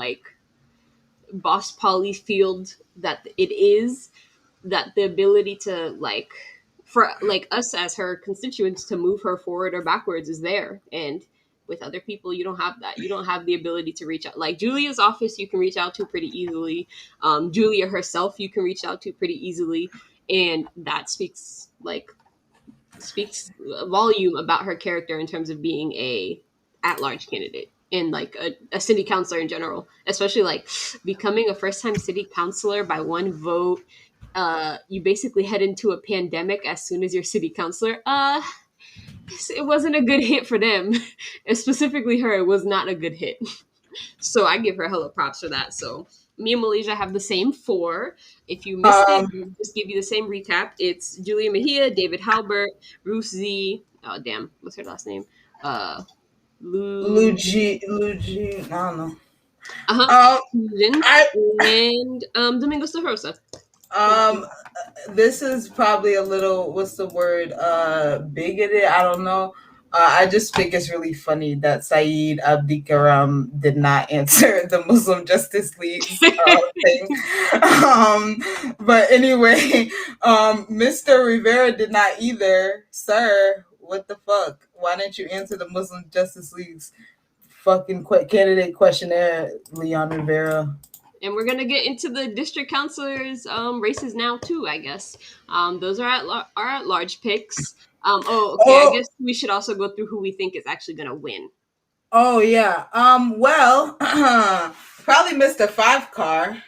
boss poly field that it is, that the ability to for us as her constituents to move her forward or backwards is there. And with other people, you don't have that. You don't have the ability to reach out. Like Julia's office, you can reach out to pretty easily. Julia herself, you can reach out to pretty easily, and that speaks a volume about her character in terms of being a at-large candidate and a city councilor in general, especially becoming a first-time city councilor by one vote. You basically head into a pandemic as soon as you're city councilor. It wasn't a good hit for them. And specifically her, it was not a good hit. So I give her hella props for that. So me and Malaysia have the same four. If you missed it, I'll just give you the same recap. It's Julia Mejia, David Halbert, Ruth Z. Oh damn, what's her last name? Luigi, I don't know. And Domingos de Rosa. This is probably a little, what's the word? Bigoted. I don't know. I just think it's really funny that Saeed Abdikaram did not answer the Muslim Justice League thing. But anyway, Mr. Rivera did not either. Sir, what the fuck? Why didn't you answer the Muslim Justice League's fucking candidate questionnaire, Leon Rivera? And we're gonna get into the district councilors races now too, I guess. Those are at large picks. I guess we should also go through who we think is actually gonna win. Oh yeah. Well, probably Mr. Five Car.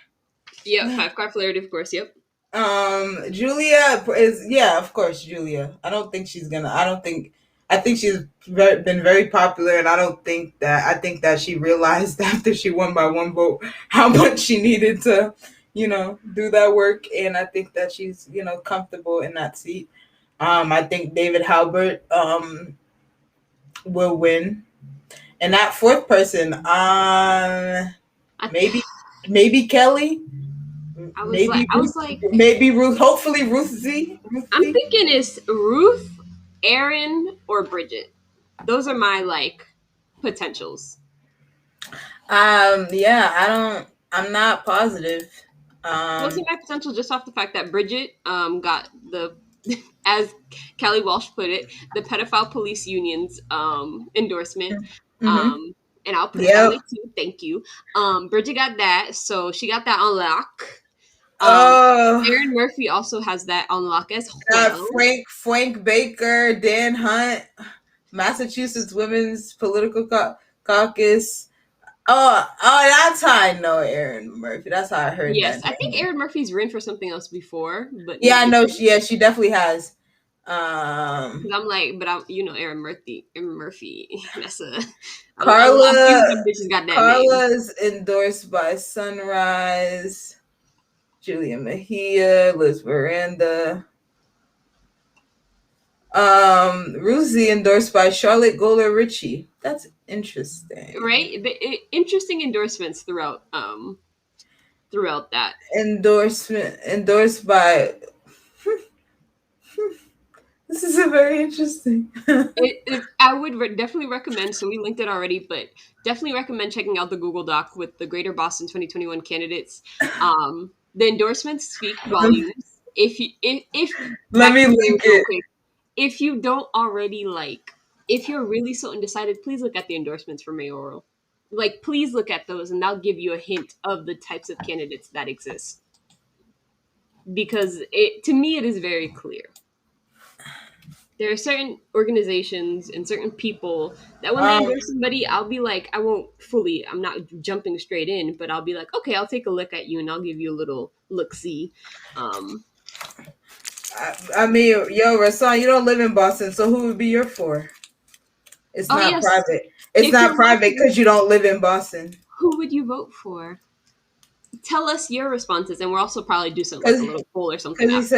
Yeah, Five Car Flaherty, of course. Yep. Julia is, yeah, of course, Julia. I think she's been very popular, and I think that she realized after she won by one vote how much she needed to, do that work, and I think that she's, comfortable in that seat. I think David Halbert will win, and that fourth person, maybe Kelly. Maybe Ruth. Hopefully Ruth Z. I'm thinking it's Ruth, Aaron, or Bridget. Those are my potentials. Yeah, I'm not positive. Those are my potential just off the fact that Bridget got the, as Kelly Walsh put it, the pedophile police union's endorsement. Mm-hmm. And I'll put it that way too. Thank you. Bridget got that, so she got that on lock. Aaron Murphy also has that on lock as well. Frank Baker, Dan Hunt, Massachusetts Women's Political Caucus. Oh, that's how I know Aaron Murphy. That's how I heard. Yes, I think Aaron Murphy's run for something else before, but yeah, I know. She definitely has. I'm like, but Aaron Murphy. That's a Carla's endorsed by Sunrise. Julia Mejia, Liz Miranda. Ruzi endorsed by Charlotte Goler Ritchie. That's interesting, right? Interesting endorsements throughout that. Endorsed by. This is a very interesting. I would definitely recommend. So we linked it already, but definitely recommend checking out the Google Doc with the Greater Boston 2021 candidates. The endorsements speak volumes. Let me link it. Quick. If you don't already if you're really so undecided, please look at the endorsements for mayoral. Please look at those, and that'll give you a hint of the types of candidates that exist. Because to me, it is very clear. There are certain organizations and certain people that when they endorse somebody, I'll be like, I'm not jumping straight in, but I'll be like, okay, I'll take a look at you and I'll give you a little look-see. I mean, Rasan, you don't live in Boston, so who would be your four? It's not private. It's not private because you don't live in Boston. Who would you vote for? tell us your responses, and we'll also probably do some like a little poll or something Because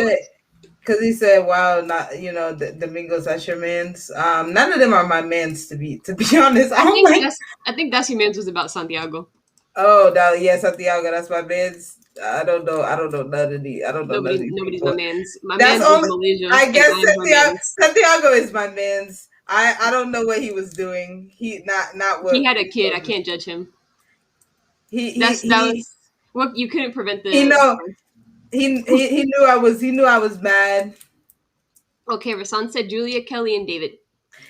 he said, afterwards. wow, not the Domingos, that's your man's. None of them are my man's to be honest. I don't like. I think that's your man's was about Santiago. Oh, Santiago, that's my man's. I don't know none of these. I don't know none of these Nobody's my people. man's. My That's man's was only. Malaysia, I and guess I'm her man's. Santiago is my man's. I don't know what he was doing. He not He what had a kid. I can't judge him. That he was well, you couldn't prevent he the. know he knew I was mad. Okay, Rasan said Julia, Kelly, and David.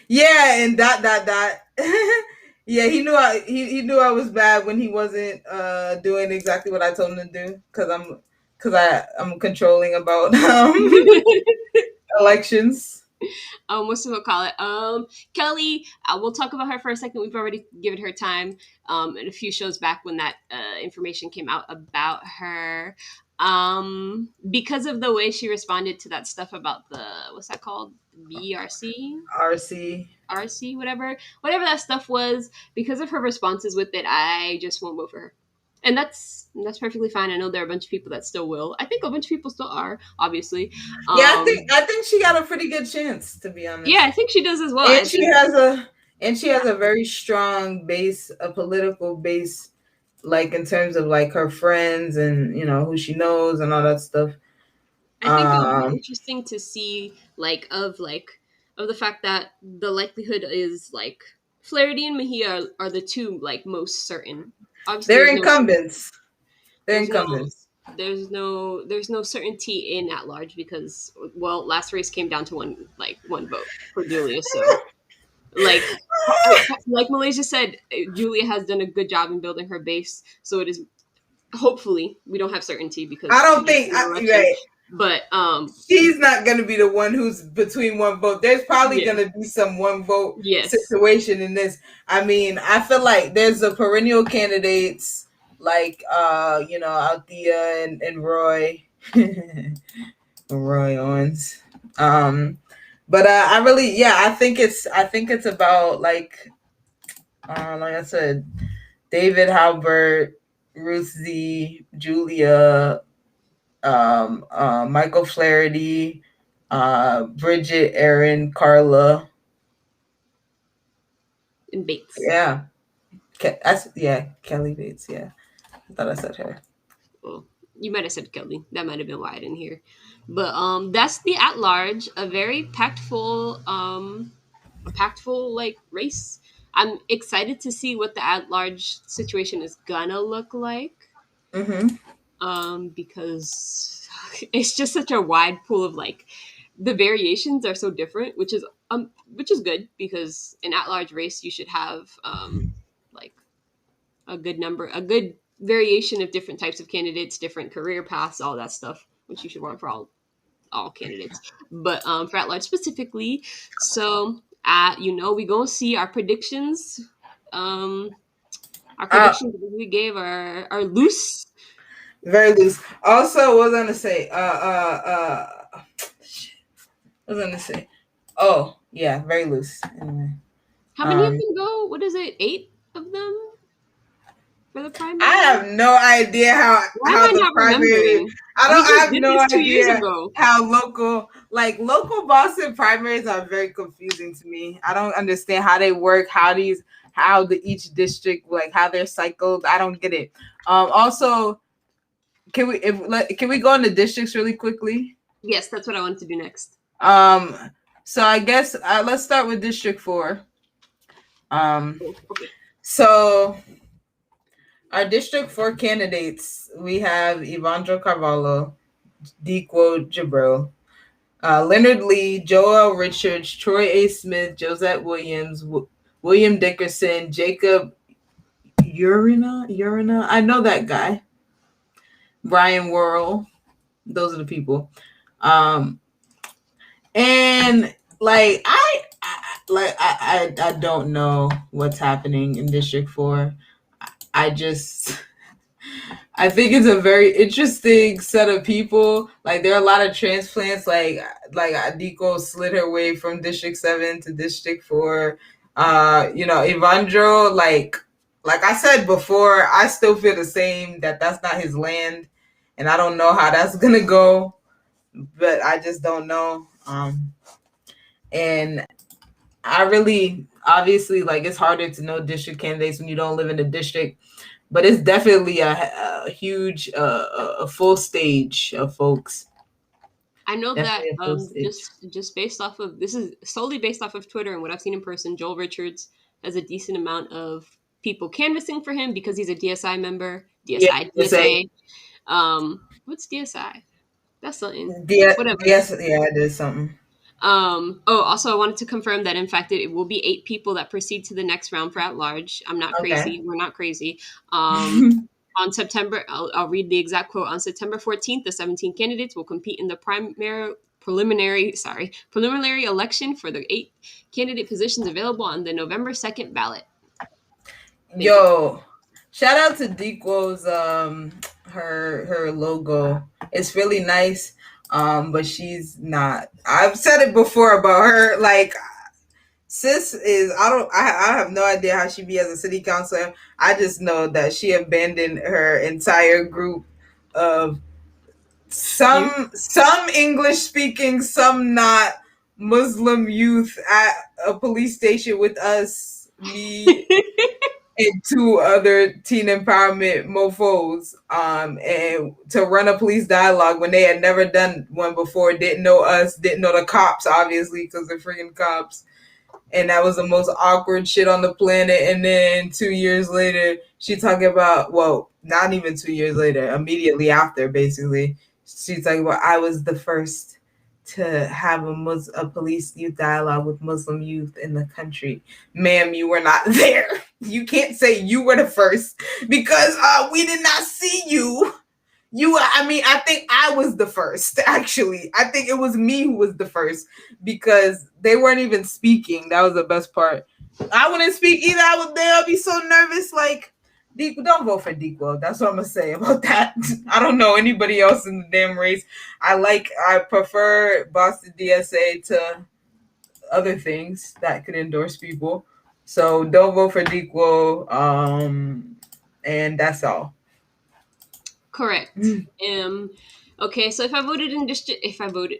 Yeah, and that. Yeah, he knew he knew I was bad when he wasn't doing exactly what I told him to do because I'm controlling about elections. What's we call it? Kelly. We'll talk about her for a second. We've already given her time. In a few shows back when that information came out about her. Because of the way she responded to that stuff about the what's that called? BRC? RC, whatever that stuff was, because of her responses with it, I just won't vote for her. And that's perfectly fine. I know there are a bunch of people that still will. I think a bunch of people still are, obviously. Yeah, I think she got a pretty good chance, to be honest. Yeah, I think she does as well. And she has a very strong base, a political base, like in terms of like her friends and who she knows and all that stuff. I think it would be interesting to see of the fact that the likelihood is like Flaherty and Mejia are the two like most certain. Obviously, they're incumbents. They're incumbents. There's no certainty in at large because last race came down to one vote for Julia. So like Malaysia said, Julia has done a good job in building her base. So it is hopefully we don't have certainty because I don't think right. But she's not going to be the one who's between one vote. There's probably going to be some one vote situation in this. I mean, I feel like there's a perennial candidates like Althea and Roy Roy Owens. But I really I think it's about like I said, David Halbert, Ruth Z, Julia, Michael Flaherty, Bridget, Aaron, Carla, and Bates. Yeah, Kelly Bates. Yeah, I thought I said her. Well, you might have said Kelly. That might have been why I didn't hear. But that's the at large. A very packed-full like race. I'm excited to see what the at large situation is gonna look like. Because it's just such a wide pool of like the variations are so different, which is good because in at large race you should have like a good variation of different types of candidates, different career paths, all that stuff, which you should want for all candidates. But for at large specifically, so we gonna see our predictions. Our predictions we gave are loose. Very loose. Also, what was I gonna say? What was I gonna say? Oh, yeah, very loose. Anyway. How many of them go? What is it? 8 of them for the primary? I have no idea how the primary. I have no idea how local Boston primaries are very confusing to me. I don't understand how they work, how each district, like how they're cycled. I don't get it. Also, can we go into districts really quickly? Yes, that's what I wanted to do next. So I guess let's start with District 4. So our District 4 candidates, we have Evandro Carvalho, Dequo Jabril, Leonard Lee, Joel Richards, Troy A. Smith, Josette Williams, William Dickerson, Jacob Urina. I know that guy. Brian Worrell. Those are the people. And like I don't know what's happening in District 4. I think it's a very interesting set of people. Like there are a lot of transplants. Like Adiko slid her way from District 7 to District 4. Evandro, like like I said before, I still feel the same that that's not his land, and I don't know how that's gonna go, but I just don't know. And I really, obviously, like it's harder to know district candidates when you don't live in the district, but it's definitely a huge, a full stage of folks. I know that Definitely a full stage. just based off of, this is solely based off of Twitter and what I've seen in person, Joel Richards has a decent amount of people canvassing for him because he's a DSI member. Yeah, say DSA. What's DSI? That's something. Whatever. yes, yeah, I did something. Also, I wanted to confirm that in fact it will be 8 people that proceed to the next round for at large. I'm not Okay. crazy. We're not crazy. On September, I'll read the exact quote. On September 14th, the 17 candidates will compete in the preliminary election for the 8 candidate positions available on the November 2nd ballot. Yo, shout out to Dequo's her logo. It's really nice. But she's not. I've said it before about her. Like, sis is. I have no idea how she be as a city councilor. I just know that she abandoned her entire group of some English speaking, some not Muslim youth at a police station with us. Me and 2 other teen empowerment mofos, and to run a police dialogue when they had never done one before, didn't know us, didn't know the cops, obviously, because they're freaking cops. And that was the most awkward shit on the planet. And then 2 years later, she talking about, well, not even 2 years later, immediately after, basically, she's talking about, I was the first to have a police youth dialogue with Muslim youth in the country. Ma'am, you were not there. You can't say you were the first because we did not see you. I think I was the first, actually. I think it was me who was the first because they weren't even speaking. That was the best part. I wouldn't speak either. I would there. I'd be so nervous. Like, don't vote for Dequo. That's what I'm gonna say about that. I don't know anybody else in the damn race. I prefer Boston DSA to other things that could endorse people. So don't vote for Dequo. And that's all. Correct. Okay, so if I voted,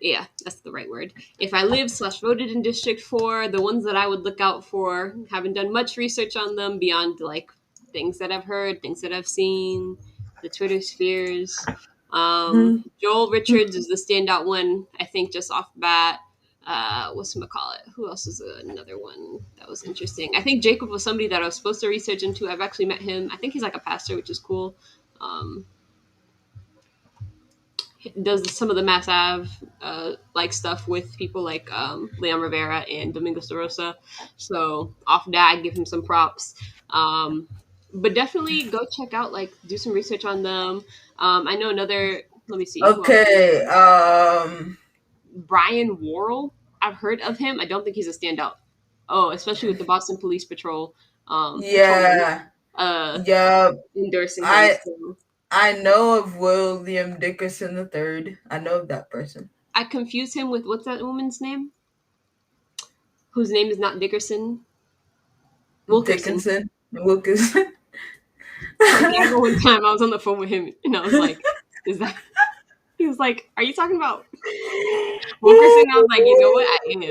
yeah, that's the right word. If I lived/voted in District 4, the ones that I would look out for, haven't done much research on them beyond like things that I've heard, things that I've seen, the Twitter spheres. Joel Richards is the standout one, I think, just off bat. Whatchamacallit? Who else is another one that was interesting? I think Jacob was somebody that I was supposed to research into. I've actually met him. I think he's like a pastor, which is cool. Does some of the Mass Ave like stuff with people like Leon Rivera and Domingos de Rosa. So off that, I'd give him some props. But definitely go check out, like, do some research on them. I know another. Let me see. Okay. Brian Worrell. I've heard of him. I don't think he's a standout. Oh, especially with the Boston Police Patrol. Yeah. Endorsing him. I know of William Dickerson III. I know of that person. I confuse him with, what's that woman's name? Whose name is not Dickerson? Wilkinson. I remember one time I was on the phone with him and I was like, is that... He was like, are you talking about Wilkerson? I was like, you know what? I am.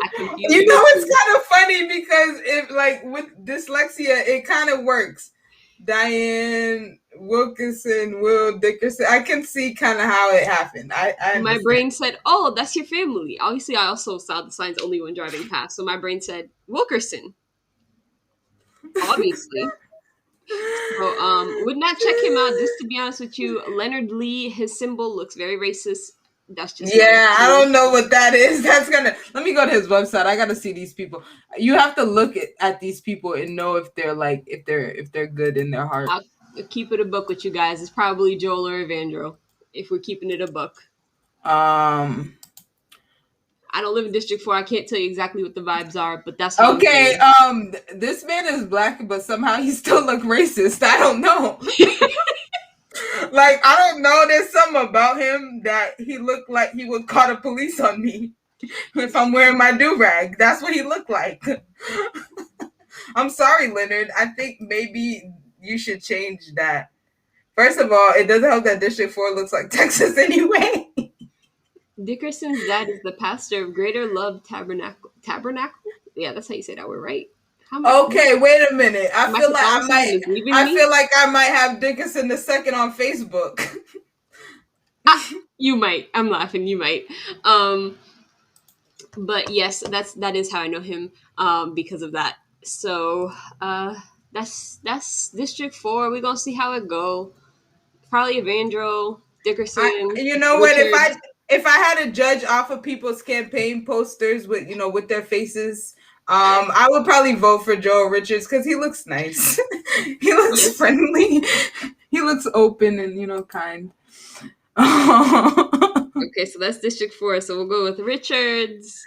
I confused you. Know, it's kind of funny because if, like, with dyslexia, it kind of works. Diane Wilkinson, Will Dickerson. I can see kind of how it happened. My brain said, "Oh, that's your family." Obviously, I also saw the signs only when driving past, so my brain said Wilkerson. Obviously. So, would not check him out. Just to be honest with you, Leonard Lee, his symbol looks very racist. That's just I don't know what that is. Let me go to his website. I gotta see these people. You have to look at these people and know if they're like if they're good in their heart. I'll keep it a book with you guys. It's probably Joel or Evandro if we're keeping it a book. I don't live in District 4. I can't tell you exactly what the vibes are, but that's what okay. This man is black, but somehow he still look racist. I don't know. Like, I don't know. There's something about him that he looked like he would call the police on me if I'm wearing my do-rag. That's what he looked like. I'm sorry, Leonard. I think maybe you should change that. First of all, it doesn't help that District 4 looks like Texas anyway. Dickerson's dad is the pastor of Greater Love Tabernacle. Tabernacle? Yeah, that's how you say that word, right? How am I? Okay, wait a minute. I My feel like I Catholicism might. is leaving I me. feel like I might have Dickerson the second on Facebook. You might. I'm laughing. You might. But yes, that is how I know him. Because of that. So that's District 4. We're gonna see how it go. Probably Evandro, Dickerson, You know what? Richard. If I had to judge off of people's campaign posters with with their faces, I would probably vote for Joel Richards because he looks nice. He looks Yes. friendly. He looks open and kind. Okay, so that's District 4. So we'll go with Richards,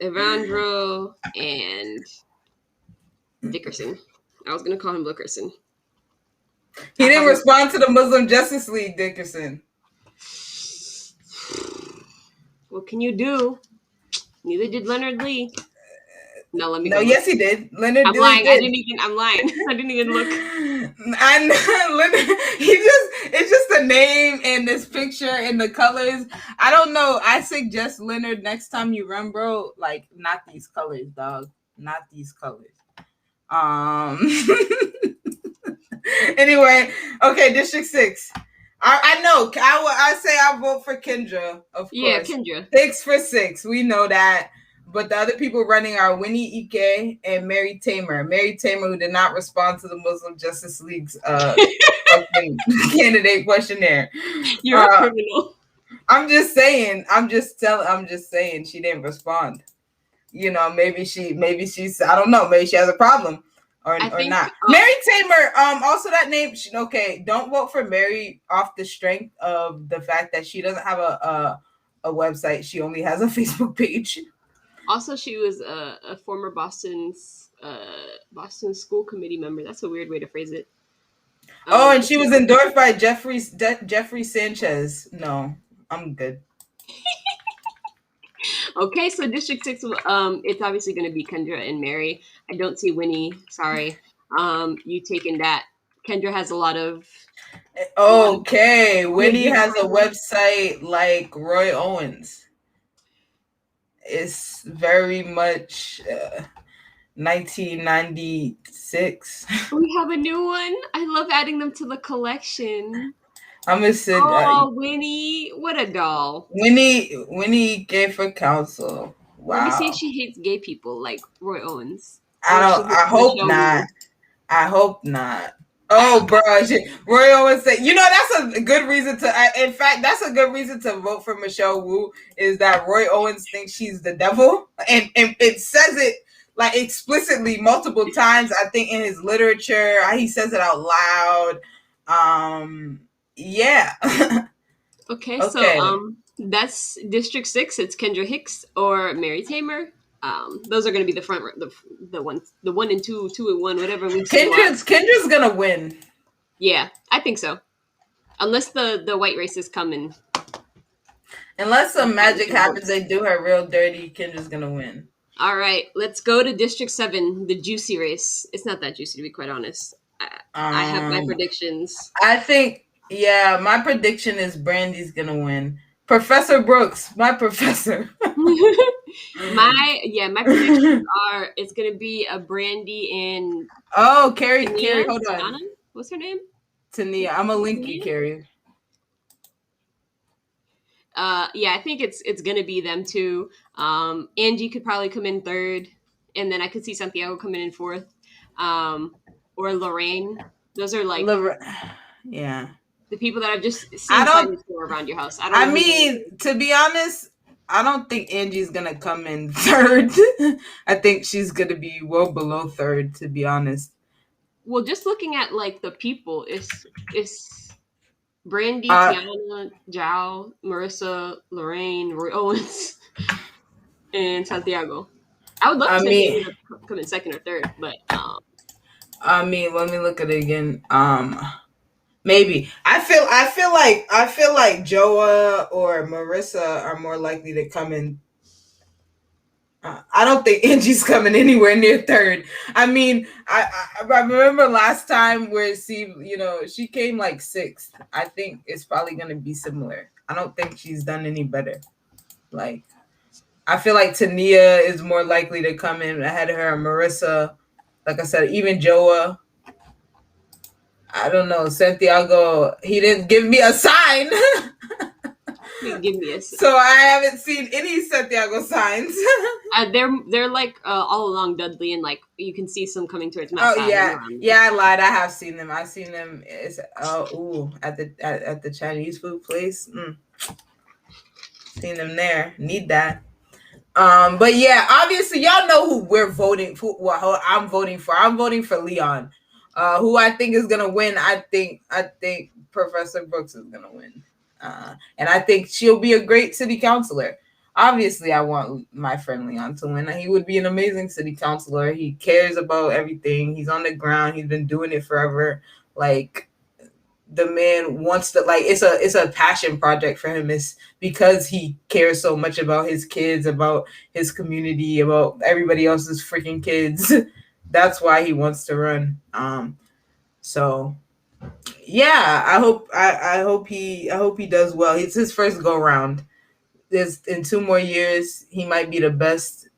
Evandro, and Dickerson. I was gonna call him Dickerson. He didn't respond to the Muslim Justice League, Dickerson. What can you do? Neither did Leonard Lee. No, let me. No, yes, he did. Leonard I'm Lee lying. did. I'm lying. I didn't even look. And Leonard, it's just the name and this picture and the colors. I don't know. I suggest Leonard next time you run, bro. Like, not these colors, dog. Not these colors. Anyway, okay, District 6. I know. I say I vote for Kendra, of course. Yeah, Kendra. 6 for 6. We know that. But the other people running are Winnie Ike and Mary Tamer. Mary Tamer, who did not respond to the Muslim Justice League's candidate questionnaire. You're a criminal. I'm just saying she didn't respond. Maybe she's I don't know, maybe she has a problem or not. Mary Tamer, also that name, don't vote for Mary off the strength of the fact that she doesn't have a website. She only has a Facebook page. Also, she was a former Boston school committee member. That's a weird way to phrase it. And she was endorsed by Jeffrey Sanchez. No, I'm good. Okay, so District 6, it's obviously going to be Kendra and Mary. I don't see Winnie. Sorry. You taking that. Kendra has a lot of... Okay, Winnie has a website like Roy Owens. It's very much 1996. We have a new one. I love adding them to the collection. I'm gonna say, Winnie, what a doll. Winnie gay for council. Wow. Let me see if she hates gay people like Roy Owens. I hope not. I hope not. Oh, bro, Roy Owens said, that's a good reason in fact, that's a good reason to vote for Michelle Wu, is that Roy Owens thinks she's the devil. And it says it like explicitly multiple times, I think, in his literature. He says it out loud. Yeah. Okay, so that's District 6. It's Kendra Hicks or Mary Tamer. Those are going to be the front, the 1 and 2, 2 and 1, whatever. Kendra's gonna win. Yeah, I think so. Unless the white races come in. Unless some magic happens, they do her real dirty. Kendra's gonna win. All right, let's go to District 7, the juicy race. It's not that juicy, to be quite honest. I have my predictions. I think, my prediction is Brandy's gonna win. Professor Brooks, my professor. My predictions are it's gonna be a Brandy and Carrie, hold Tana? on. What's her name? Tania. I'm a linky, Carrie. I think it's gonna be them two. Angie could probably come in third, and then I could see Santiago coming in fourth. Or Lorraine. Those are like the people that I've just seen around your house. I mean, to be honest, I don't think Angie's gonna come in third. I think she's gonna be well below third, to be honest. Well, just looking at like the people, it's Brandy, Tiana, Jao, Marissa, Lorraine, Roy Owens, and Santiago. I would love to come in second or third, but let me look at it again. Maybe I feel like Joa or Marissa are more likely to come in. I don't think Angie's coming anywhere near third. I mean, I remember last time where she came like sixth. I think it's probably going to be similar. I don't think she's done any better. Like, I feel like Tania is more likely to come in ahead of her. Marissa, like I said, even Joa. I don't know. Santiago, he didn't give me a sign. Give me a So I haven't seen any Santiago signs. They're like all along Dudley, and like you can see some coming towards Mount. Oh yeah, I lied. I have seen them. I've seen them. It's at the Chinese food place. Seen them there. Need that. But yeah, obviously y'all know who we're voting for. Who I'm voting for. I'm voting for Leon. Who I think is gonna win. I think Professor Brooks is gonna win. And I think she'll be a great city councilor. Obviously, I want my friend Leon to win. He would be an amazing city councilor. He cares about everything. He's on the ground. He's been doing it forever. Like, the man wants to, like, it's a passion project for him. It's because he cares so much about his kids, about his community, about everybody else's freaking kids. That's why he wants to run. So yeah, I hope he does well. It's his first go round. In 2 more years, he might be the best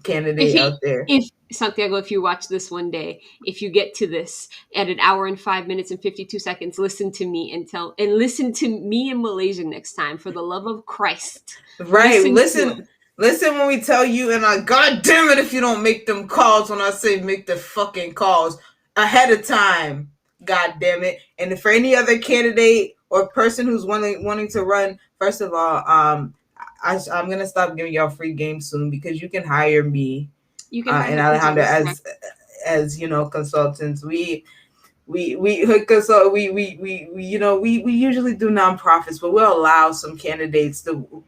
candidate out there. If Santiago, if you watch this one day, if you get to this at 1 hour and 5 minutes and 52 seconds, listen to me and listen to me in Malaysia next time, for the love of Christ. Right. Listen when we tell you, and God damn it if you don't make them calls when I say make the fucking calls ahead of time. God damn it. And for any other candidate or person who's wanting to run, first of all, I'm gonna stop giving y'all free games soon, because you can hire me and Alejandra as consultants. We consult. We usually do nonprofits, but we'll allow some candidates,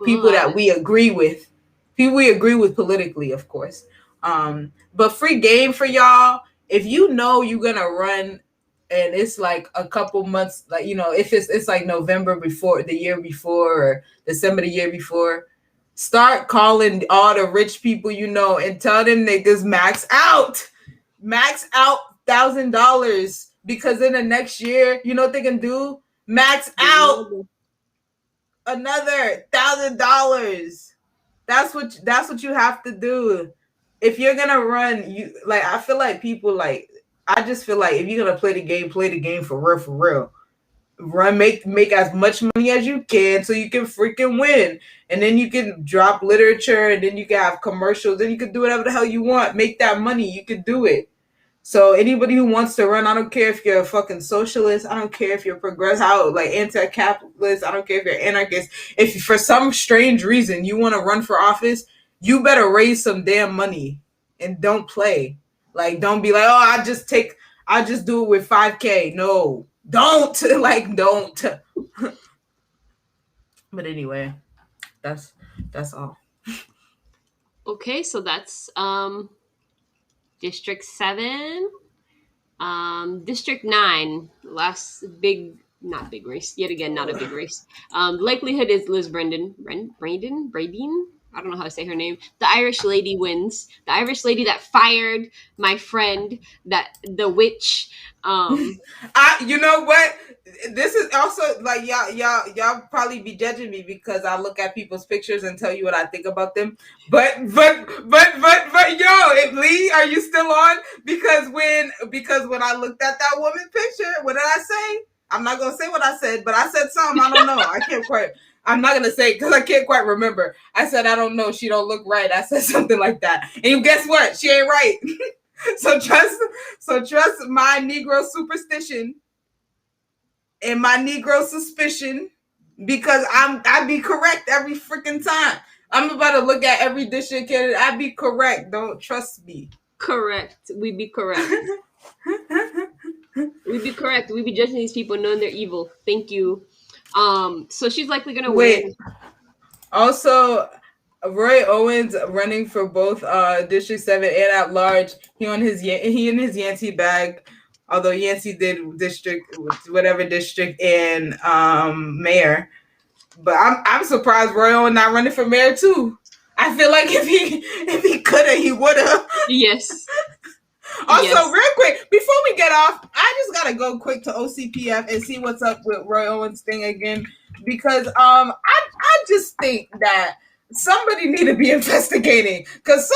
people that we agree with, politically, of course. But free game for y'all. If you know you're gonna run, and it's like a couple months, like, if it's like November before the year before, or December the year before, start calling all the rich people and tell them niggas max out $1,000, because in the next year, you know what they can do? Max out another $1,000. That's what you have to do if you're gonna run. I feel like people I just feel like if you're gonna play the game for real. Run, make as much money as you can so you can freaking win. And then you can drop literature, and then you can have commercials, and you can do whatever the hell you want. Make that money. You can do it. So anybody who wants to run, I don't care if you're a fucking socialist. I don't care if you're anti-capitalist. I don't care if you're anarchist. If for some strange reason you want to run for office, you better raise some damn money and don't play. Like, don't be like, oh, I just do it with $5,000. No, don't. Don't. But anyway, that's all. Okay, so that's District 7. District 9, last not big race. Yet again, not a big race. Likelihood is Liz Bradeen. I don't know how to say her name. The Irish lady wins. The Irish lady that fired my friend, the witch. You know what? This is also like y'all probably be judging me because I look at people's pictures and tell you what I think about them. But yo, Lee, are you still on? Because when I looked at that woman picture, what did I say? I'm not gonna say what I said, but I said something. I don't know. I'm not gonna say because I can't quite remember. I said I don't know. She don't look right. I said something like that. And guess what? She ain't right. So trust my Negro superstition and my Negro suspicion, because I be correct every freaking time. I'm about to look at every district candidate. I be correct. Don't trust me. Correct. We be correct. We be correct. We be judging these people knowing they're evil. Thank you. So she's likely gonna win. Also, Roy Owens running for both District 7 and at large. He in his Yancey bag, although Yancey did whatever district and mayor. But I'm surprised Roy Owens not running for mayor too. I feel like if he could have, he would have. Yes. Also, Yes. real quick, before we get off, I just gotta go quick to OCPF and see what's up with Roy Owens thing again, because I just think that somebody need to be investigating, because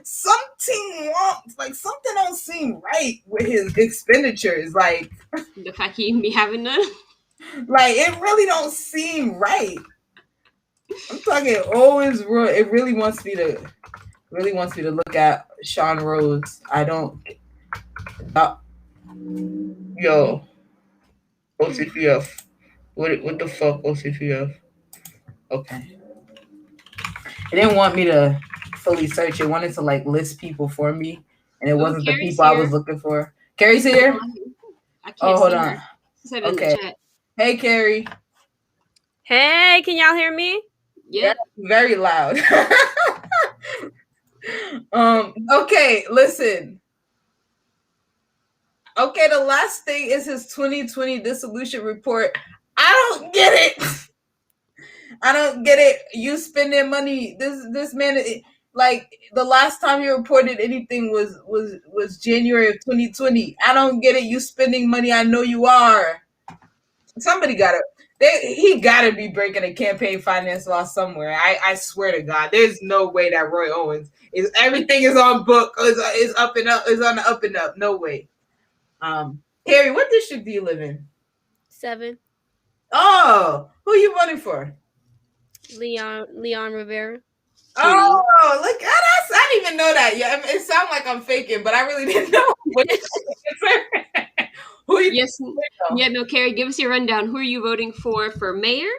something wrong, like something don't seem right with his expenditures, like The fact he be having none. it really don't seem right. I'm talking Owens. It really wants me to look at Sean Rhodes. I don't. Yo, OCPF. What the fuck, OCPF? Okay. It didn't want me to fully search. It wanted to like list people for me, and it wasn't the Carrie's people I here. was looking for. Carrie's here. I can't Oh, hold see on. her. She said it in Okay. the chat. Hey, Carrie. Hey, can y'all hear me? Yeah. Very loud. Okay, listen. Okay, the last thing is his 2020 dissolution report. I don't get it. I don't get it. You spending money. This man, like the last time he reported anything was January of 2020. I don't get it. You spending money. I know you are. Somebody got it. He got to be breaking a campaign finance law somewhere. I swear to God, there's no way that Roy Owens is everything is on book. Is up and up. Is on the up and up. No way. Harry, what district do you live in? 7. Oh, who are you voting for? Leon Rivera. Oh, look at us! I didn't even know that. Yeah, it sounds like I'm faking, but I really didn't know. Who you? Yes. Yeah. No, Carrie, give us your rundown. Who are you voting for mayor?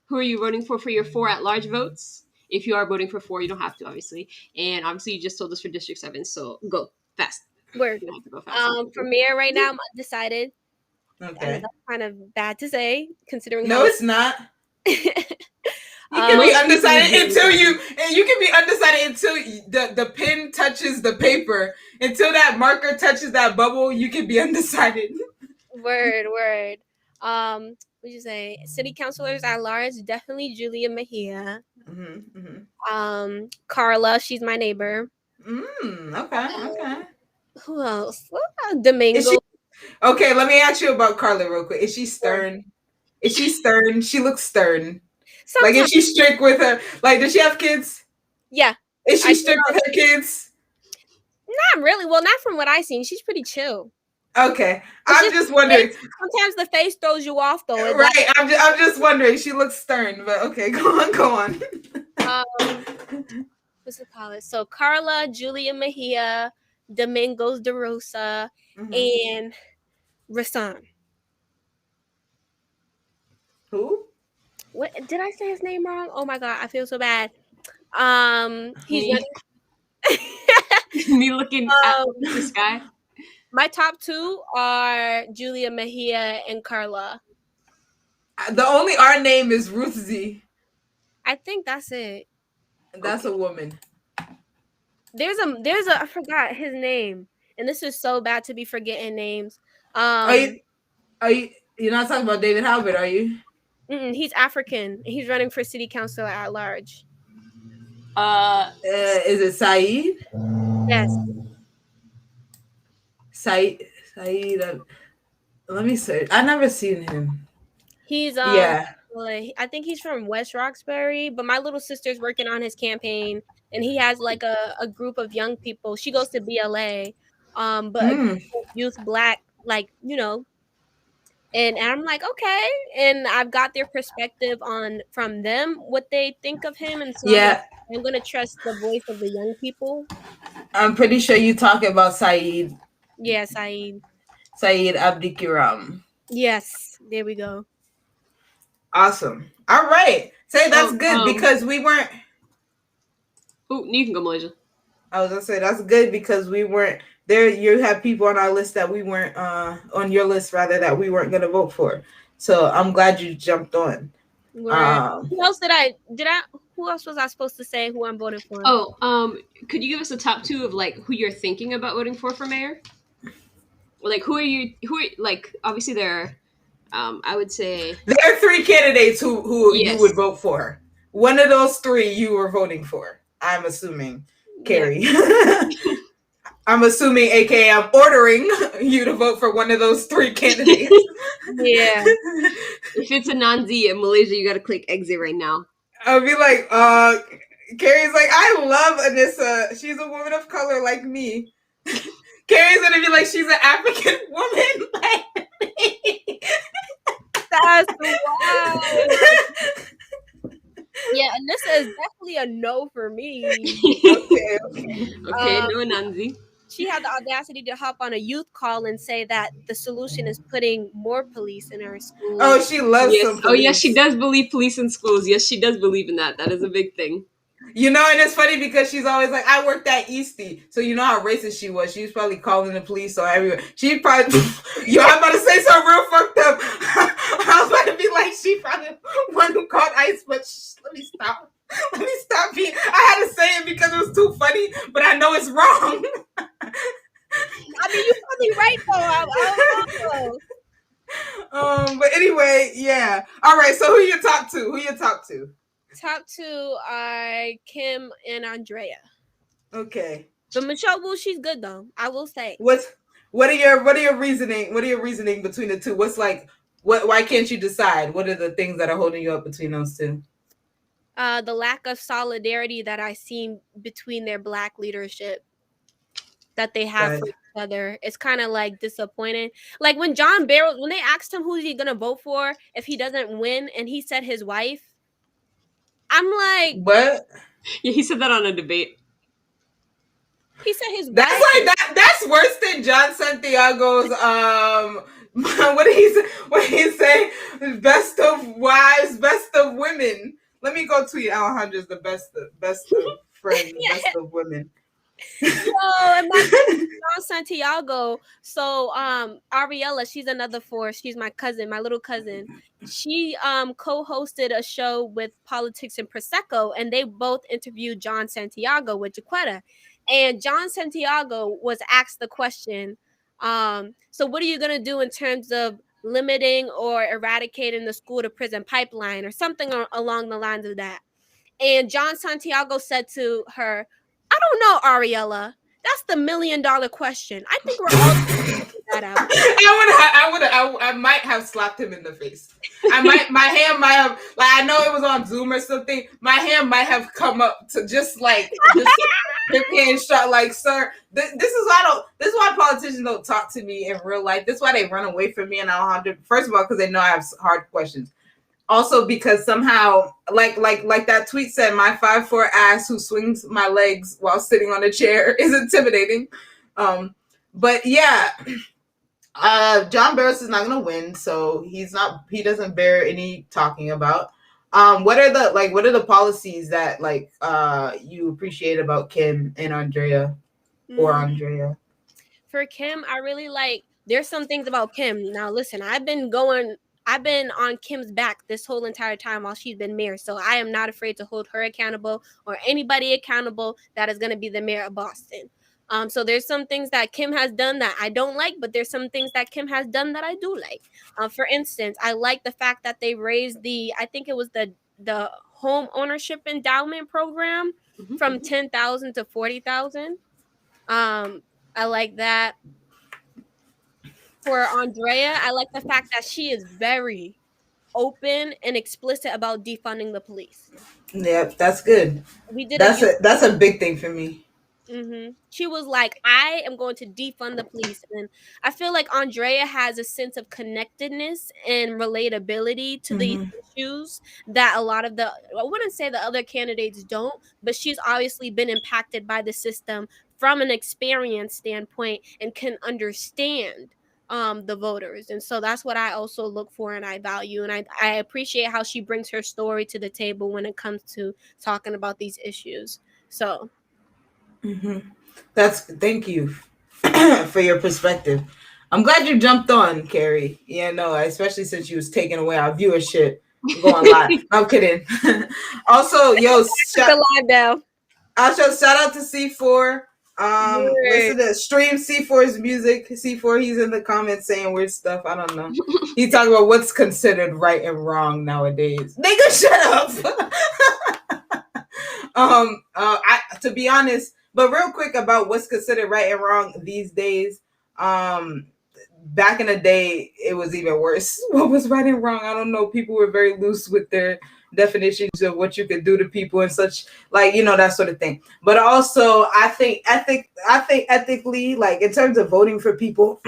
Who are you voting for your 4 at-large votes? If you are voting for 4, you don't have to, obviously. And obviously, you just told us for District 7, so go fast. Word. You don't have to go fast. For mayor right now, I'm undecided. Okay. That's kind of bad to say, considering. No, it's not. You can Um, be undecided until you can be undecided until the pen touches the paper. Until that marker touches that bubble, you can be undecided. Word. What would you say? City councilors at large, definitely Julia Mejia. Carla, she's my neighbor. Okay. Who else? Domingo. Okay, let me ask you about Carla real quick. Is she stern? She looks stern. Sometimes, Like, is she strict with her? Like, does she have kids? yeah, Is she strict with her kids? not really. Well, not from what I've seen. She's pretty chill. Okay, I'm just wondering. Sometimes the face throws you off, though. Right, I'm just wondering. She looks stern, but okay, go on. What's it called? So Carla, Julia Mejia, Domingos De Rosa, and Rasan. Who? What did I say his name wrong? Oh my god, I feel so bad. He's Me looking at the sky. My top 2 are Julia Mejia and Carla. The only R name is Ruth Z. I think that's it. That's a woman. There's a I forgot his name, and this is so bad to be forgetting names. You're not talking about David Halbert, are you? He's African. He's running for city council at large. Is it Saeed? Yes. Saeed. Let me search. I never seen him. He's yeah. I think he's from West Roxbury, but my little sister's working on his campaign, and he has like a group of young people. She goes to BLA, but youth black, like, you know. And I'm like, okay, and I've got their perspective from them what they think of him, and so I'm gonna trust the voice of the young people. I'm pretty sure you're talking about Saeed. Yeah, Saeed Abdikiram. Yes, there we go. Awesome. All right. Say that's good because we weren't. Oh, you can go, Malaysia. I was gonna say that's good because we weren't there. You have people on our list that we weren't on your list rather that we weren't gonna vote for. So I'm glad you jumped on. Who else who else was I supposed to say who I'm voting for? Could you give us a top 2 of like who you're thinking about voting for mayor? Like obviously there are I would say there are 3 candidates who you would vote for. One of those 3 you were voting for. I'm assuming, Carrie. I'm assuming, aka I'm ordering you to vote for one of those 3 candidates. Yeah. If it's a Nanzi in Malaysia, you gotta click exit right now. I'll be like, Carrie's like, I love Anissa. She's a woman of color like me. Carrie's gonna be like, she's an African woman like me. That's wild. Yeah, Anissa is definitely a no for me. Okay. Okay, no Nanzi. She had the audacity to hop on a youth call and say that the solution is putting more police in our schools. Oh, she loves Yes. some police. Oh, yes, she does believe police in schools. Yes, she does believe in that. That is a big thing. You know, and it's funny because she's always like, I worked at Eastie. So you know how racist she was. She was probably calling the police or everywhere. She probably, I'm about to say something real fucked up. I was about to be like, she probably one who called ICE, but let me stop. Let me stop being, I had to say it because it was too funny, but I know it's wrong. I mean, you're probably right, though. I don't know. But anyway, yeah. All right, so who you top two? Who you top two? Top 2 are Kim and Andrea. Okay. But Michelle Wu, she's good though. I will say. What are your reasoning? What are your reasoning between the two? What's like why can't you decide? What are the things that are holding you up between those two? The lack of solidarity that I see between their Black leadership that they have for each other. It's kind of like disappointing. Like when John Barrow, when they asked him who's he gonna vote for if he doesn't win, and he said his wife. I'm like, what? Yeah, he said that on a debate. He said his That's wife. like that. That's worse than John Santiago's. What did he say? What did he say? Best of wives, best of women. Let me go tweet Alejandro's the best of friends, best of women. And John Santiago. So Ariella, she's another force. She's my cousin, my little cousin. She co-hosted a show with Politics and Prosecco, and they both interviewed John Santiago with Jaquetta. And John Santiago was asked the question, so what are you gonna do in terms of limiting or eradicating the school to prison pipeline or something along the lines of that? And John Santiago said to her, I don't know, Ariella. That's the $1 million question. I think we're all figure that out. I might have slapped him in the face. My hand might have, like, I know it was on Zoom or something. My hand might have come up to just hip hand shot, like, sir. This is why politicians don't talk to me in real life. This is why they run away from me and Alejandro. First of all, because they know I have hard questions. Also, because somehow, like that tweet said, my 5'4" ass who swings my legs while sitting on a chair is intimidating. But yeah, John Barros is not gonna win, so he doesn't bear any talking about. What are the policies that you appreciate about Kim and Andrea or Andrea? For Kim, I really like. There's some things about Kim. Now, listen, I've been on Kim's back this whole entire time while she's been mayor. So I am not afraid to hold her accountable or anybody accountable that is going to be the mayor of Boston. So there's some things that Kim has done that I don't like, but there's some things that Kim has done that I do like. For instance, I like the fact that they raised I think it was the home ownership endowment program from $10,000 to $40,000. I like that. For Andrea, I like the fact that she is very open and explicit about defunding the police. Yep, that's good. That's a big thing for me. She was like, I am going to defund the police. And I feel like Andrea has a sense of connectedness and relatability to these issues that a lot of I wouldn't say the other candidates don't, but she's obviously been impacted by the system from an experience standpoint and can understand the voters. And so that's what I also look for and I value. And I appreciate how she brings her story to the table when it comes to talking about these issues. So thank you for your perspective. I'm glad you jumped on, Carrie. Yeah, no, especially since you was taking away our viewership going live. I'm kidding. Also, shout out to C4. Listen to stream C4's music. C4, he's in the comments saying weird stuff. I don't know. He's talking about what's considered right and wrong nowadays. Nigga, shut up. To be honest, but real quick about what's considered right and wrong these days. Back in the day, it was even worse. What was right and wrong? I don't know. People were very loose with their definitions of what you could do to people and such, like, that sort of thing. But also, I think ethically, like in terms of voting for people.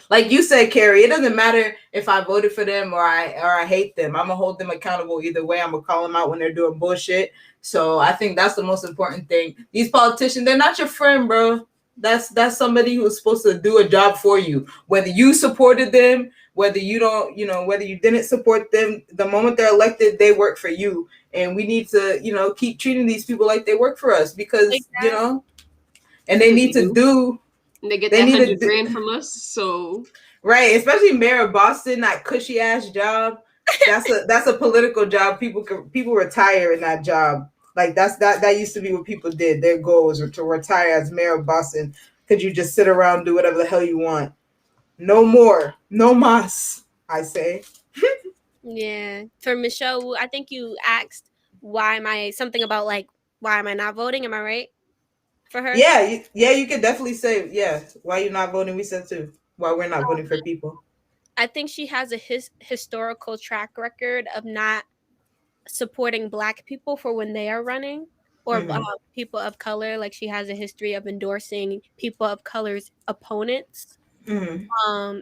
Like you said, Carrie, it doesn't matter if I voted for them or I hate them. I'm gonna hold them accountable either way. I'm gonna call them out when they're doing bullshit. So I think that's the most important thing. These politicians, they're not your friend, bro. That's somebody who's supposed to do a job for you. Whether you supported them, whether you don't, whether you didn't support them, the moment they're elected, they work for you. And we need to, keep treating these people like they work for us because, and they need to do. They get that $100,000 from us, so right, especially mayor of Boston, that cushy ass job. That's a political job. People retire in that job. Like that used to be what people did. Their goal was to retire as mayor of Boston. Could you just sit around and do whatever the hell you want? No more, no mas. I say. Yeah, for Michelle, I think you asked why am I not voting? Am I right? For her? Yeah, you could definitely say, why you're not voting, we said too. Why we're not voting for people. I think she has a historical track record of not supporting Black people for when they are running or people of color. Like she has a history of endorsing people of color's opponents. And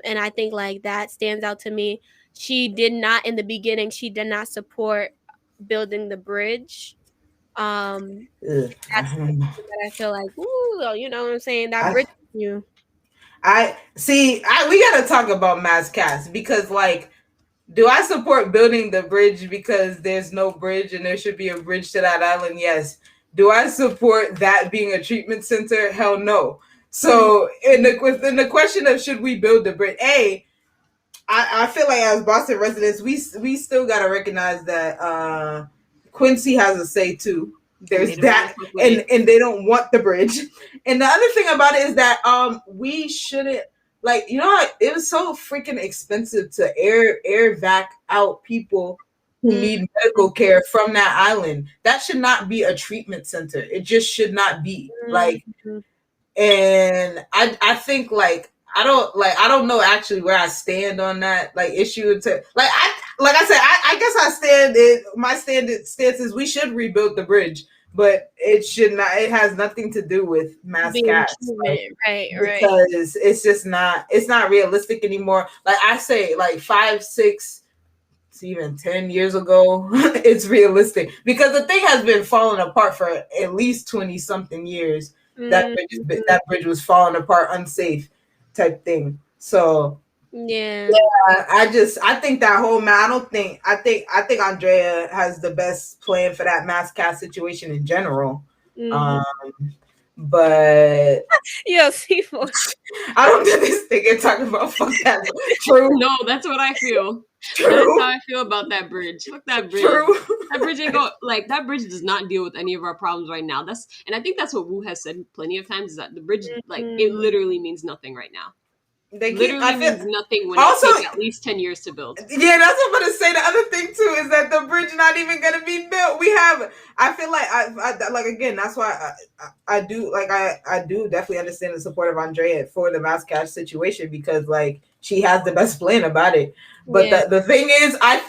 I think like that stands out to me. She did not in the beginning, she did not support building the bridge. That's that I feel like, ooh, you know what I'm saying? That bridge you. We gotta talk about Mass Cats because like, do I support building the bridge because there's no bridge and there should be a bridge to that island? Yes. Do I support that being a treatment center? Hell no. So in the question of should we build the bridge, I feel like as Boston residents, we still gotta recognize that Quincy has a say too. There's that, and they don't want the bridge. And the other thing about it is that we shouldn't, like, it was so freaking expensive to air vac out people who need medical care from that island. That should not be a treatment center. It just should not be like. And I think like I don't know actually where I stand on that like issue. I guess I stand in my stance is we should rebuild the bridge, but it should not. It has nothing to do with Mass Cats, right? Because it's not realistic anymore. Like I say, like 5, 6, even 10 years ago, it's realistic because the thing has been falling apart for at least 20 something years. That bridge was falling apart, unsafe type thing. So I think that whole man. I think Andrea has the best plan for that Mass Cat situation in general. But C4. I don't think this nigga talking about fuck that. True. No, that's what I feel. True. That's how I feel about that bridge. Fuck that bridge. True. That bridge that bridge does not deal with any of our problems right now. And I think that's what Wu has said plenty of times is that the bridge, it literally means nothing right now. Means nothing when it takes at least 10 years to build. Yeah, that's what I'm going to say. The other thing too is that the bridge not even going to be built. I feel like I like again. That's why I do definitely understand the support of Andrea for the Mass Cat situation because like she has the best plan about it. But the thing is, I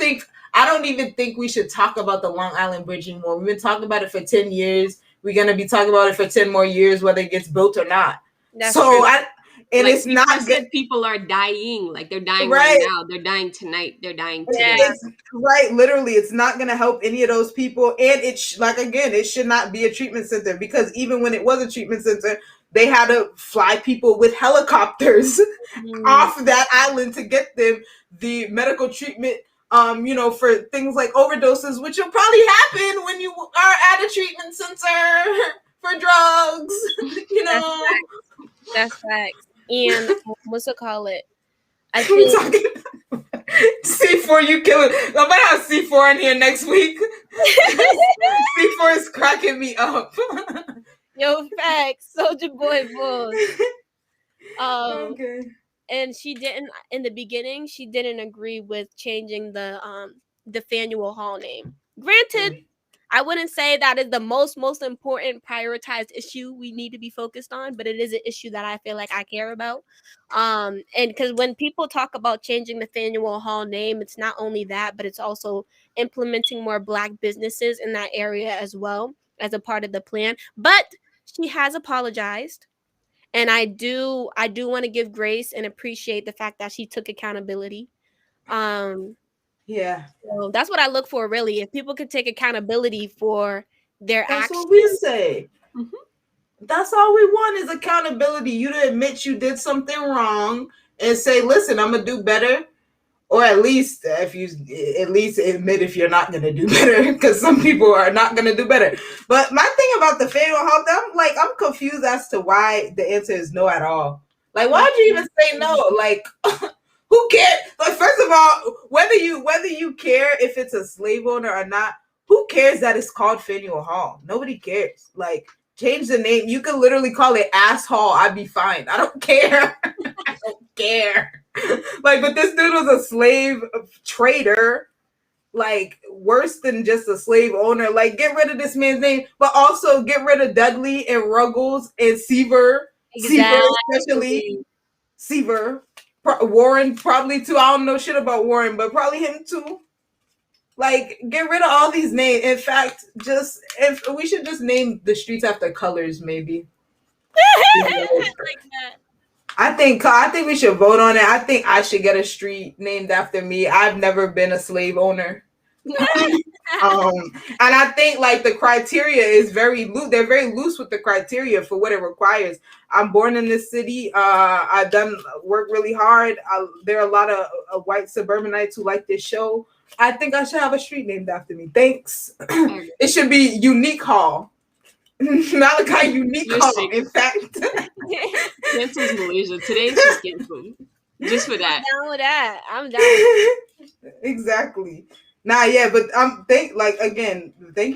don't even think we should talk about the Long Island Bridge anymore. We've been talking about it for 10 years. We're going to be talking about it for 10 more years, whether it gets built or not. That's true. And like, it's not good. People are dying. Like they're dying right now. They're dying tonight. They're dying today. Literally, it's not going to help any of those people. And it should not be a treatment center because even when it was a treatment center, they had to fly people with helicopters off that island to get them the medical treatment. For things like overdoses, which will probably happen when you are at a treatment center for drugs. That's facts. And what's it call it? I think C4, you killing. I'm gonna have C4 in here next week. C4 is cracking me up. Yo, facts. Soldier Boy Bulls. Okay. And she didn't in the beginning. She didn't agree with changing the Faneuil Hall name. Granted, I wouldn't say that is the most important prioritized issue we need to be focused on, but it is an issue that I feel like I care about. And because when people talk about changing the Faneuil Hall name, it's not only that, but it's also implementing more Black businesses in that area as well as a part of the plan. But she has apologized, and I do want to give grace and appreciate the fact that she took accountability. Yeah. So that's what I look for, really. If people could take accountability for their That's actions. what we say. Mhm. That's all we want is accountability. You to admit you did something wrong and say, listen, I'm gonna do better. Or at least admit if you're not gonna do better, because some people are not gonna do better. But my thing about the Faneuil Hall, I'm confused as to why the answer is no at all. Like, why'd you even say no? Like, who cares? Like, first of all, whether you care if it's a slave owner or not, who cares that it's called Faneuil Hall? Nobody cares. Like, change the name. You could literally call it Ass Hall. I'd be fine. I don't care. I don't care. Like, but this dude was a slave trader, like worse than just a slave owner. Like, get rid of this man's name, but also get rid of Dudley and Ruggles and Seaver. Exactly. Seaver, especially Seaver. Warren probably too. I don't know shit about Warren, but probably him too. Like, get rid of all these names. In fact, if we should just name the streets after colors, maybe. Like that. I think we should vote on it. I think I should get a street named after me. I've never been a slave owner. And I think like the criteria is very loose. They're very loose with the criteria for what it requires. I'm born in this city. I've done work really hard. There are a lot of white suburbanites who like this show. I think I should have a street named after me. Thanks. It should be Unique Hall. Malachi Unique Hall, in fact. Cancels Malaysia. Today's just canceled. Just for that. I'm down with that. I'm down. Exactly. Nah, yeah, but thank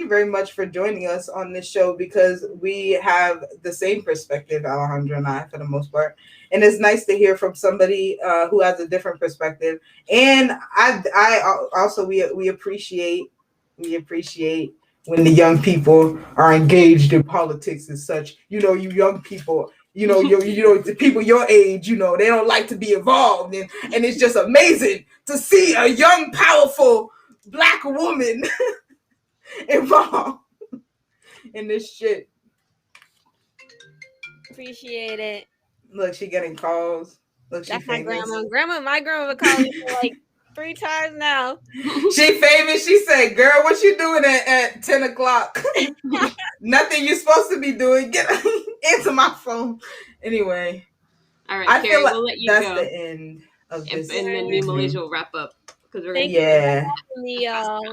you very much for joining us on this show, because we have the same perspective, Alejandro and I, for the most part. And it's nice to hear from somebody who has a different perspective. And I also we appreciate when the young people are engaged in politics and such. You know, you young people, the people your age, they don't like to be involved. And it's just amazing to see a young, powerful Black woman involved in this shit. Appreciate it. Look, she getting calls. Look, she That's famous. my grandma. My grandma would call me like 3 times now. She famous. She said, "Girl, what you doing at 10 o'clock? Nothing you're supposed to be doing. Get into my phone." Anyway, All right, I Carrie, feel like we'll let you that's go. the end of this. And then me and Malaysia will wrap up. Thank you.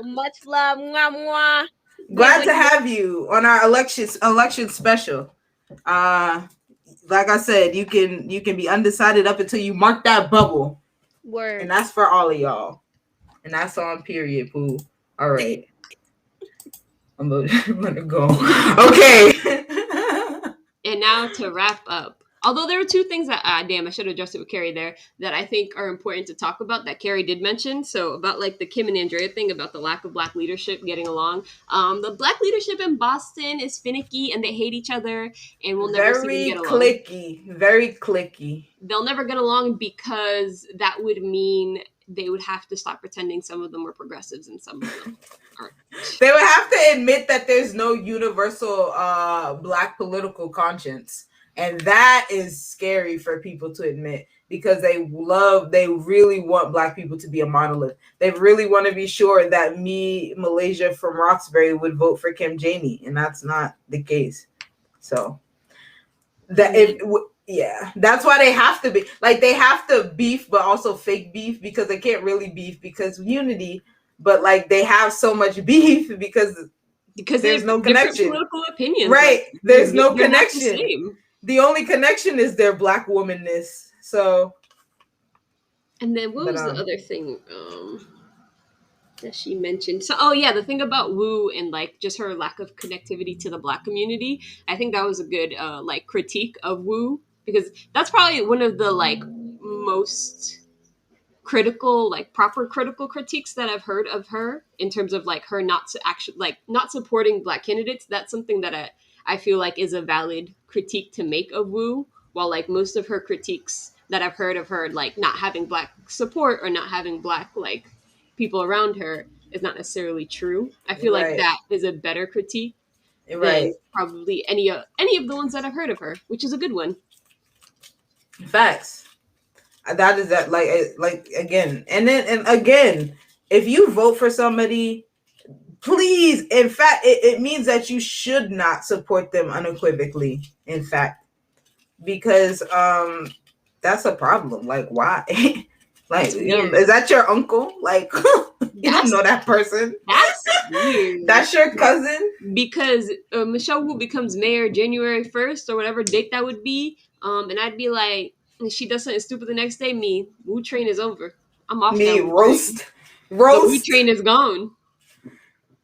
Much love. Mwah, mwah. Glad to have you on our election special. Like I said, you can be undecided up until you mark that bubble. Word. And that's for all of y'all. And that's on period, poo. All right. I'm gonna go. Okay. And now to wrap up. Although there are two things that, I should have addressed it with Carrie there, that I think are important to talk about that Carrie did mention. So about like the Kim and Andrea thing about the lack of Black leadership getting along. The Black leadership in Boston is finicky and they hate each other and will never seem to get along. Very cliquey. They'll never get along because that would mean they would have to stop pretending some of them were progressives and some of them aren't. They would have to admit that there's no universal Black political conscience. And that is scary for people to admit, because they really want Black people to be a monolith. They really want to be sure that me, Malaysia from Roxbury, would vote for Kim Janey, and that's not the case. So that's why they have to be like, they have to beef, but also fake beef, because they can't really beef because of unity. But like, they have so much beef because there's no connection. Political opinions, right? Like, there's no they're connection. The only connection is their Black womanness. So, and then what was the other thing that she mentioned? So, the thing about Wu and like just her lack of connectivity to the Black community. I think that was a good like critique of Wu, because that's probably one of the like most critical, like proper critical critiques that I've heard of her in terms of like her not supporting Black candidates. That's something that I feel like is a valid critique to make of Wu. While like most of her critiques that I've heard of her, like not having Black support or not having Black like people around her, is not necessarily true. I feel like Right. that is a better critique Right. than probably any of the ones that I've heard of her, which is a good one. Facts. That is that like again, and again, if you vote for somebody, please, in fact, it means that you should not support them unequivocally. In fact, because that's a problem. Like, why? Like, is that your uncle? Like, you don't know that person. That's weird. That's your cousin. Because Michelle Wu becomes mayor January 1st or whatever date that would be, and I'd be like, she does something stupid the next day. Me, Wu train is over. I'm off. Me, that roast. The Wu train is gone.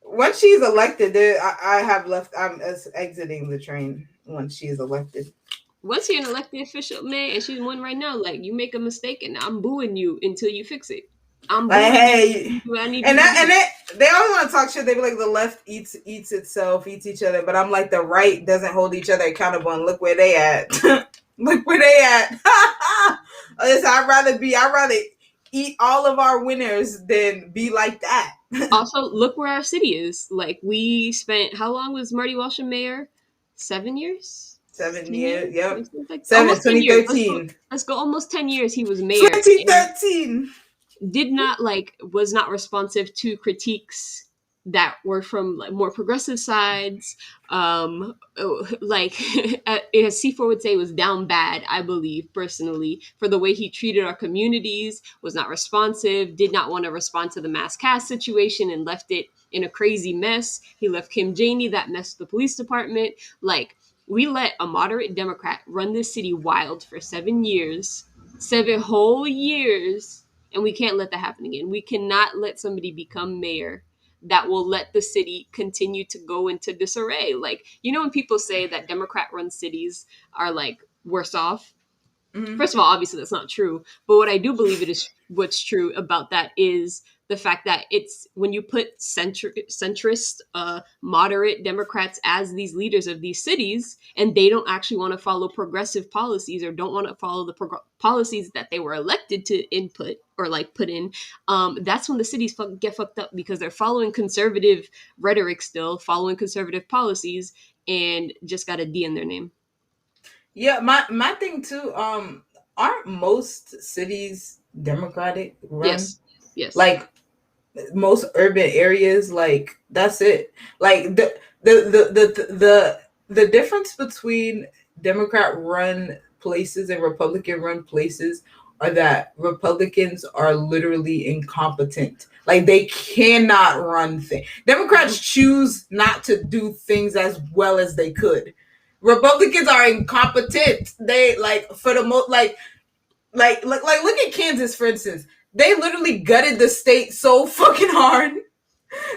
Once she's elected, I have left. I'm exiting the train once she's elected. Once you're an elected official, man, and she's one right now, like, you make a mistake and I'm booing you until you fix it. I'm booing hey, you. I need and they always want to talk shit. They be like, the left eats itself, eats each other, but I'm like, the right doesn't hold each other accountable, and look where they at. Look where they at. Listen, I'd rather eat all of our winners than be like that. Also, look where our city is. Like, we spent, how long was Marty Walsh a mayor? 7 years? 7 years, yep. Like 2013. Let's go almost 10 years he was mayor. 2013. Was not responsive to critiques that were from like more progressive sides. Like as C4 would say, was down bad, I believe, personally, for the way he treated our communities, was not responsive, did not want to respond to the mass cast situation and left it in a crazy mess. He left Kim Janey, that messed the police department. Like, we let a moderate Democrat run this city wild for 7 years, 7 whole years, and we can't let that happen again. We cannot let somebody become mayor that will let the city continue to go into disarray. Like, you know, when people say that Democrat-run cities are like worse off, first of all, obviously that's not true. But what I do believe what's true about that is the fact that it's when you put centrist, moderate Democrats as these leaders of these cities, and they don't actually want to follow progressive policies or don't want to follow the policies that they were elected to input or like put in, that's when the cities get fucked up, because they're following conservative rhetoric still, following conservative policies, and just got a D in their name. Yeah, my thing too. Aren't most cities Democratic run? Yes. Like most urban areas, like that's it. Like the difference between Democrat run places and Republican run places are that Republicans are literally incompetent. Like, they cannot run things. Democrats choose not to do things as well as they could. Republicans are incompetent. They like, for the most, like look at Kansas, for instance. They literally gutted the state so fucking hard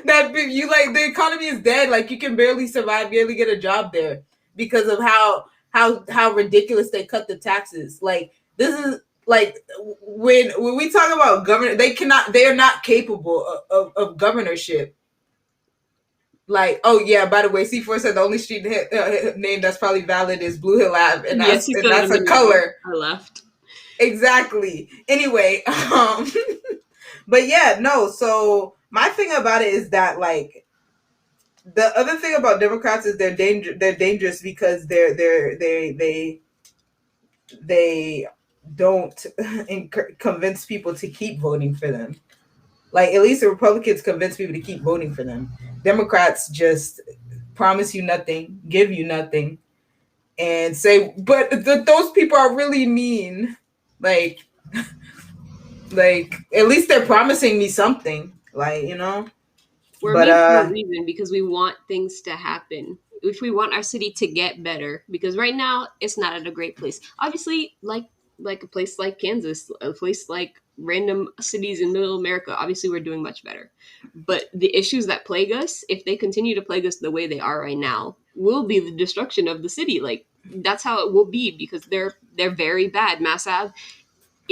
that you like the economy is dead. Like, you can barely survive, barely get a job there because of how ridiculous they cut the taxes. Like, this is like when we talk about governor, they are not capable of governorship. Like, oh yeah, by the way, C4 said the only street name that's probably valid is Blue Hill Ave, and that's a color. I left. Exactly. Anyway, but yeah, no. So my thing about it is that, like, the other thing about Democrats is they're dangerous because they don't convince people to keep voting for them. Like, at least the Republicans convince people to keep voting for them. Democrats just promise you nothing, give you nothing, and say, but those people are really mean. Like, at least they're promising me something. Like, you know? We're mean for a reason, because we want things to happen. If we want our city to get better, because right now it's not at a great place. Obviously, like a place like Kansas, a place like random cities in middle America, obviously we're doing much better. But the issues that plague us, if they continue to plague us the way they are right now, will be the destruction of the city. Like, that's how it will be, because they're very bad. Mass Ave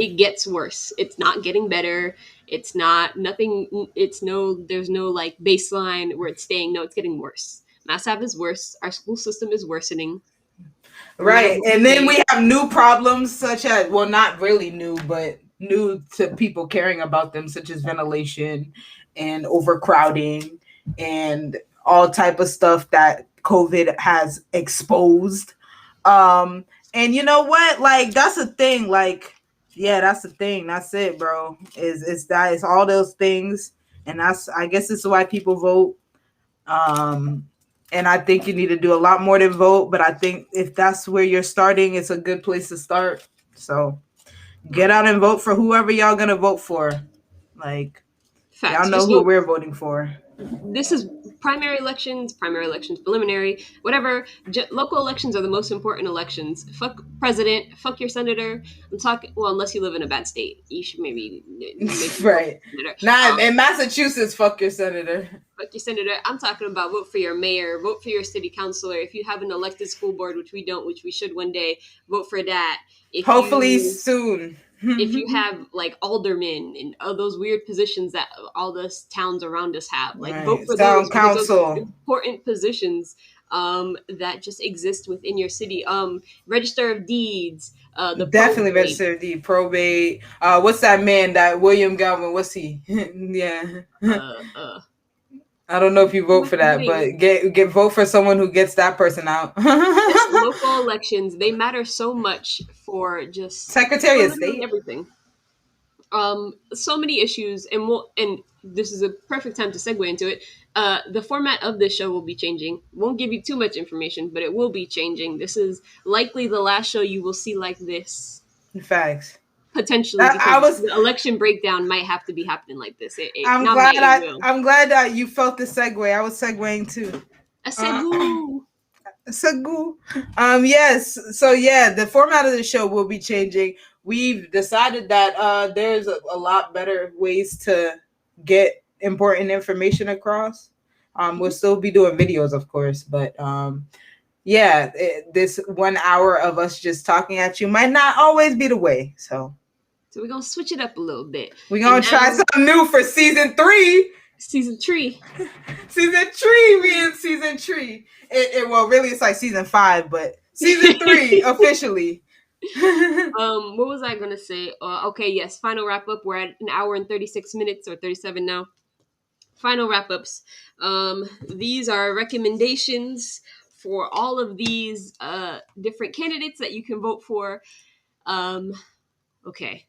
it gets worse. It's not getting better. It's not nothing. There's no like baseline where it's staying. No, it's getting worse. Mass Ave is worse. Our school system is worsening. Right. And then we have new problems such as, well, not really new, but new to people caring about them, such as ventilation and overcrowding and all type of stuff that COVID has exposed. And you know what? Like, that's the thing. Like, yeah, that's the thing. That's it, bro. It's all those things. And I guess this is why people vote. And I think you need to do a lot more than vote. But I think if that's where you're starting, it's a good place to start. So get out and vote for whoever y'all gonna vote for. Like, Facts. y'all know who we're voting for. This is primary elections, preliminary, whatever. Local elections are the most important elections. Fuck president, fuck your senator. I'm talking, well, unless you live in a bad state, you should maybe right. Nah, in Massachusetts, fuck your senator. Fuck your senator. I'm talking about vote for your mayor, vote for your city councilor. If you have an elected school board, which we don't, which we should one day, vote for that. Hopefully soon. If you have like aldermen and all those weird positions that all the towns around us have, like vote for those important positions that just exist within your city. Register of deeds. Definitely register of deed, probate. What's that man? That William Galvin? What's he? Yeah. I don't know if you vote for that, but get vote for someone who gets that person out. Local elections, they matter so much for just Secretary of State, everything. So many issues, and this is a perfect time to segue into it. The format of this show will be changing. Won't give you too much information, but it will be changing. This is likely the last show you will see like this. Facts. Potentially, because the election breakdown might have to be happening like this. I'm glad that you felt the segue. I was segueing too. A segue. Yes. So yeah, the format of the show will be changing. We've decided that there's a lot better ways to get important information across. We'll still be doing videos, of course, but yeah, this 1 hour of us just talking at you might not always be the way. So we're going to switch it up a little bit. We're going to try something new for season 3. Season 3. Season 3 being season 3. Well, really, it's like season 5, but season 3 officially. What was I going to say? Okay, yes, final wrap-up. We're at 1 hour and 36 minutes or 37 now. Final wrap-ups. These are recommendations for all of these different candidates that you can vote for. Okay.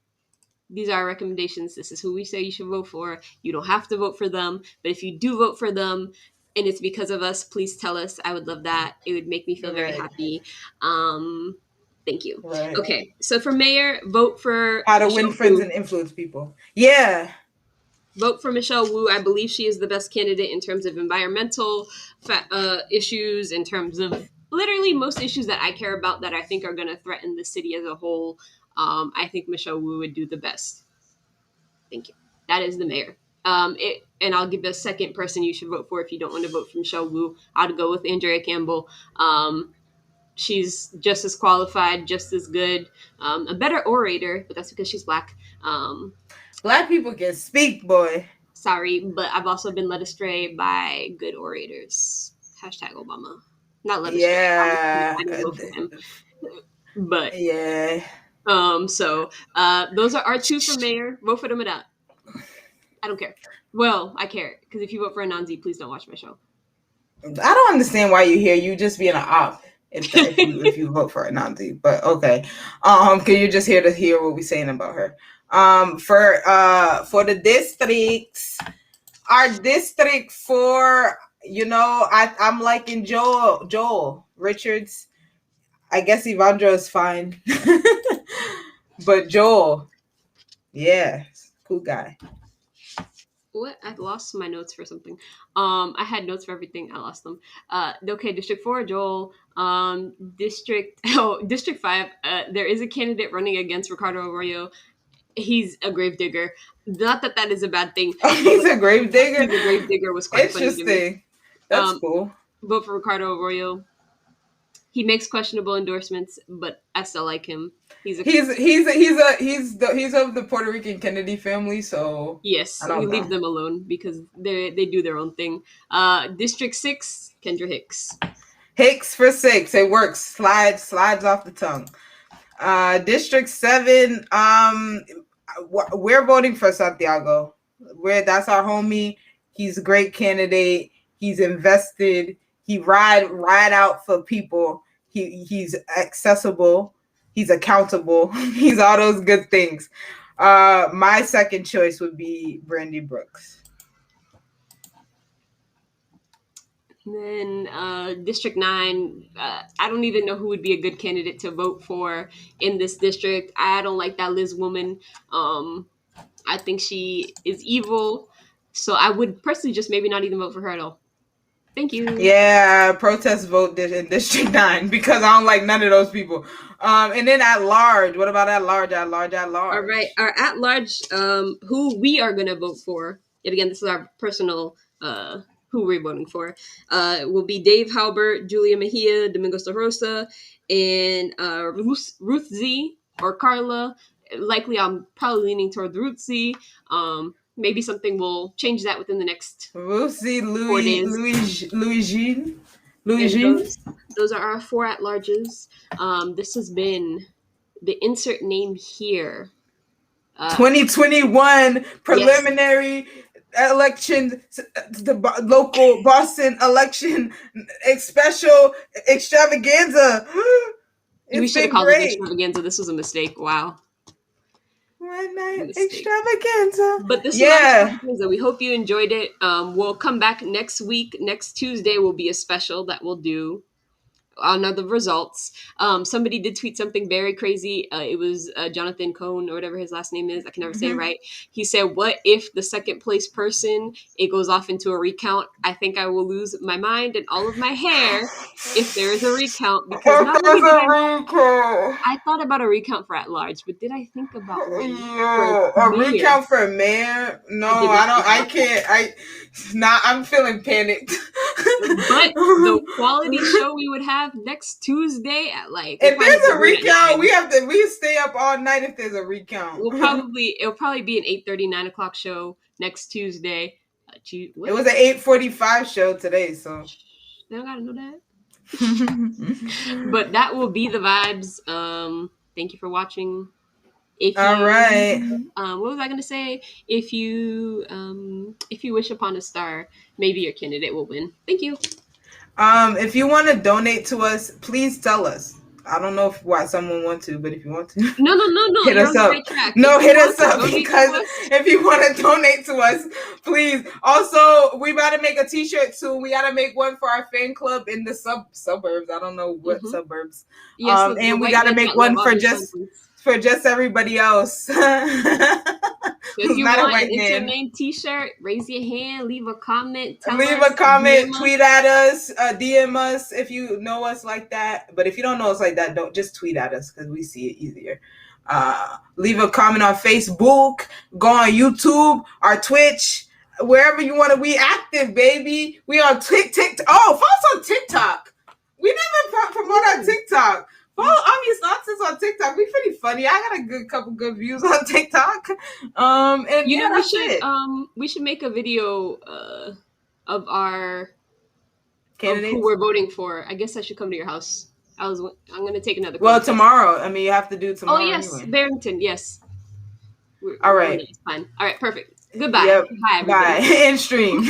These are our recommendations. This is who we say you should vote for. You don't have to vote for them. But if you do vote for them and it's because of us, please tell us. I would love that. It would make me feel very happy. Thank you. Right. Okay. So for mayor, vote for how to win friends and influence people. Yeah. Vote for Michelle Wu. I believe she is the best candidate in terms of environmental issues, in terms of literally most issues that I care about that I think are going to threaten the city as a whole. I think Michelle Wu would do the best. Thank you. That is the mayor. And I'll give a second person you should vote for if you don't want to vote for Michelle Wu. I'd go with Andrea Campbell. She's just as qualified, just as good, a better orator, but that's because she's Black. Black people can speak, boy. Sorry, but I've also been led astray by good orators. Hashtag Obama. Not led astray. Yeah. I don't vote for him. But yeah. So those are our 2 for mayor. Vote for them or not. I don't care. Well, I care, because if you vote for Anansi, please don't watch my show. I don't understand why you're here. You just being an op if you vote for Anansi. But okay. Because you're just here to hear what we're saying about her. For the districts, our district 4, I'm liking Joel Richards. I guess Evandro is fine. But Joel, yeah, cool guy. What? I lost my notes for something. I had notes for everything. I lost them. Okay, District 4, Joel. District 5, there is a candidate running against Ricardo Arroyo. He's a gravedigger. Not that is a bad thing. He's a gravedigger? The gravedigger was quite funny to me. Interesting. That's cool. Vote for Ricardo Arroyo. He makes questionable endorsements, but I still like him. He's of the Puerto Rican Kennedy family, so yes, we leave them alone because they do their own thing. District 6, Kendra Hicks. Hicks for 6. It works. Slides off the tongue. District 7. We're voting for Santiago. That's our homie. He's a great candidate. He's invested. He ride out for people. He's accessible. He's accountable. He's all those good things. My second choice would be Brandy Brooks. And then District 9, I don't even know who would be a good candidate to vote for in this district. I don't like that Liz woman. I think she is evil. So I would personally just maybe not even vote for her at all. Thank you. Yeah, protest vote in District 9 because I don't like none of those people. And then at large, what about at large? All right, our at large, who we are going to vote for, yet again, this is our personal who we're voting for, will be Dave Halbert, Julia Mejia, Domingos De Rosa, and Ruth Z or Carla. Likely, I'm probably leaning toward Ruth Z. Maybe something will change that within the next Ruth Z, 4 days. Louis Jean. Those are our 4 at larges. This has been the insert name here. 2021 preliminary election, the local Boston election special extravaganza. We should have called it extravaganza. This was a mistake. Wow. One night extravaganza. But this is extravaganza. We hope you enjoyed it. We'll come back next week. Next Tuesday will be a special that we'll do on the results. Somebody did tweet something very crazy. It was Jonathan Cohn or whatever his last name is. I can never say it right. He said, what if the second place person, it goes off into a recount? I think I will lose my mind and all of my hair if there is a recount. Because I thought about a recount for at large, but did I think about a recount for mayor? No, I can't. I'm feeling panicked. But the quality show we would have next Tuesday at if there's a recount, we stay up all night if there's a recount. It'll probably be an 8:30, 9 o'clock show next Tuesday. It was an 8:45 show today, so they don't gotta know that. But that will be the vibes. Thank you for watching. All right. What was I gonna say? If you wish upon a star, maybe your candidate will win. Thank you. If you want to donate to us, please tell us. I don't know why someone wants to, but if you want to, no, hit us up. Hit us up because if you want to donate to us, please. Also, we about to make a T-shirt soon. We got to make one for our fan club in the suburbs. I don't know what suburbs. Yes, and we got to make one for just everybody else. If you want an Insert Name T-shirt, raise your hand, leave a comment, tweet at us, DM us if you know us like that. But if you don't know us like that, don't just tweet at us because we see it easier. Leave a comment on Facebook, go on YouTube, our Twitch, wherever you want to. We active, baby. We on TikTok. Oh, follow us on TikTok. We never promote our TikTok. Follow Obvious Nonsense on TikTok. We pretty funny. I got a couple good views on TikTok. And we should make a video of our candidates who we're voting for. I guess I should come to your house. I'm gonna take another. Tomorrow. I mean, you have to do tomorrow. Oh yes, anyway. Barrington. Yes. All right. Fine. All right. Perfect. Goodbye. Yep. Bye. Everybody. Bye. End stream.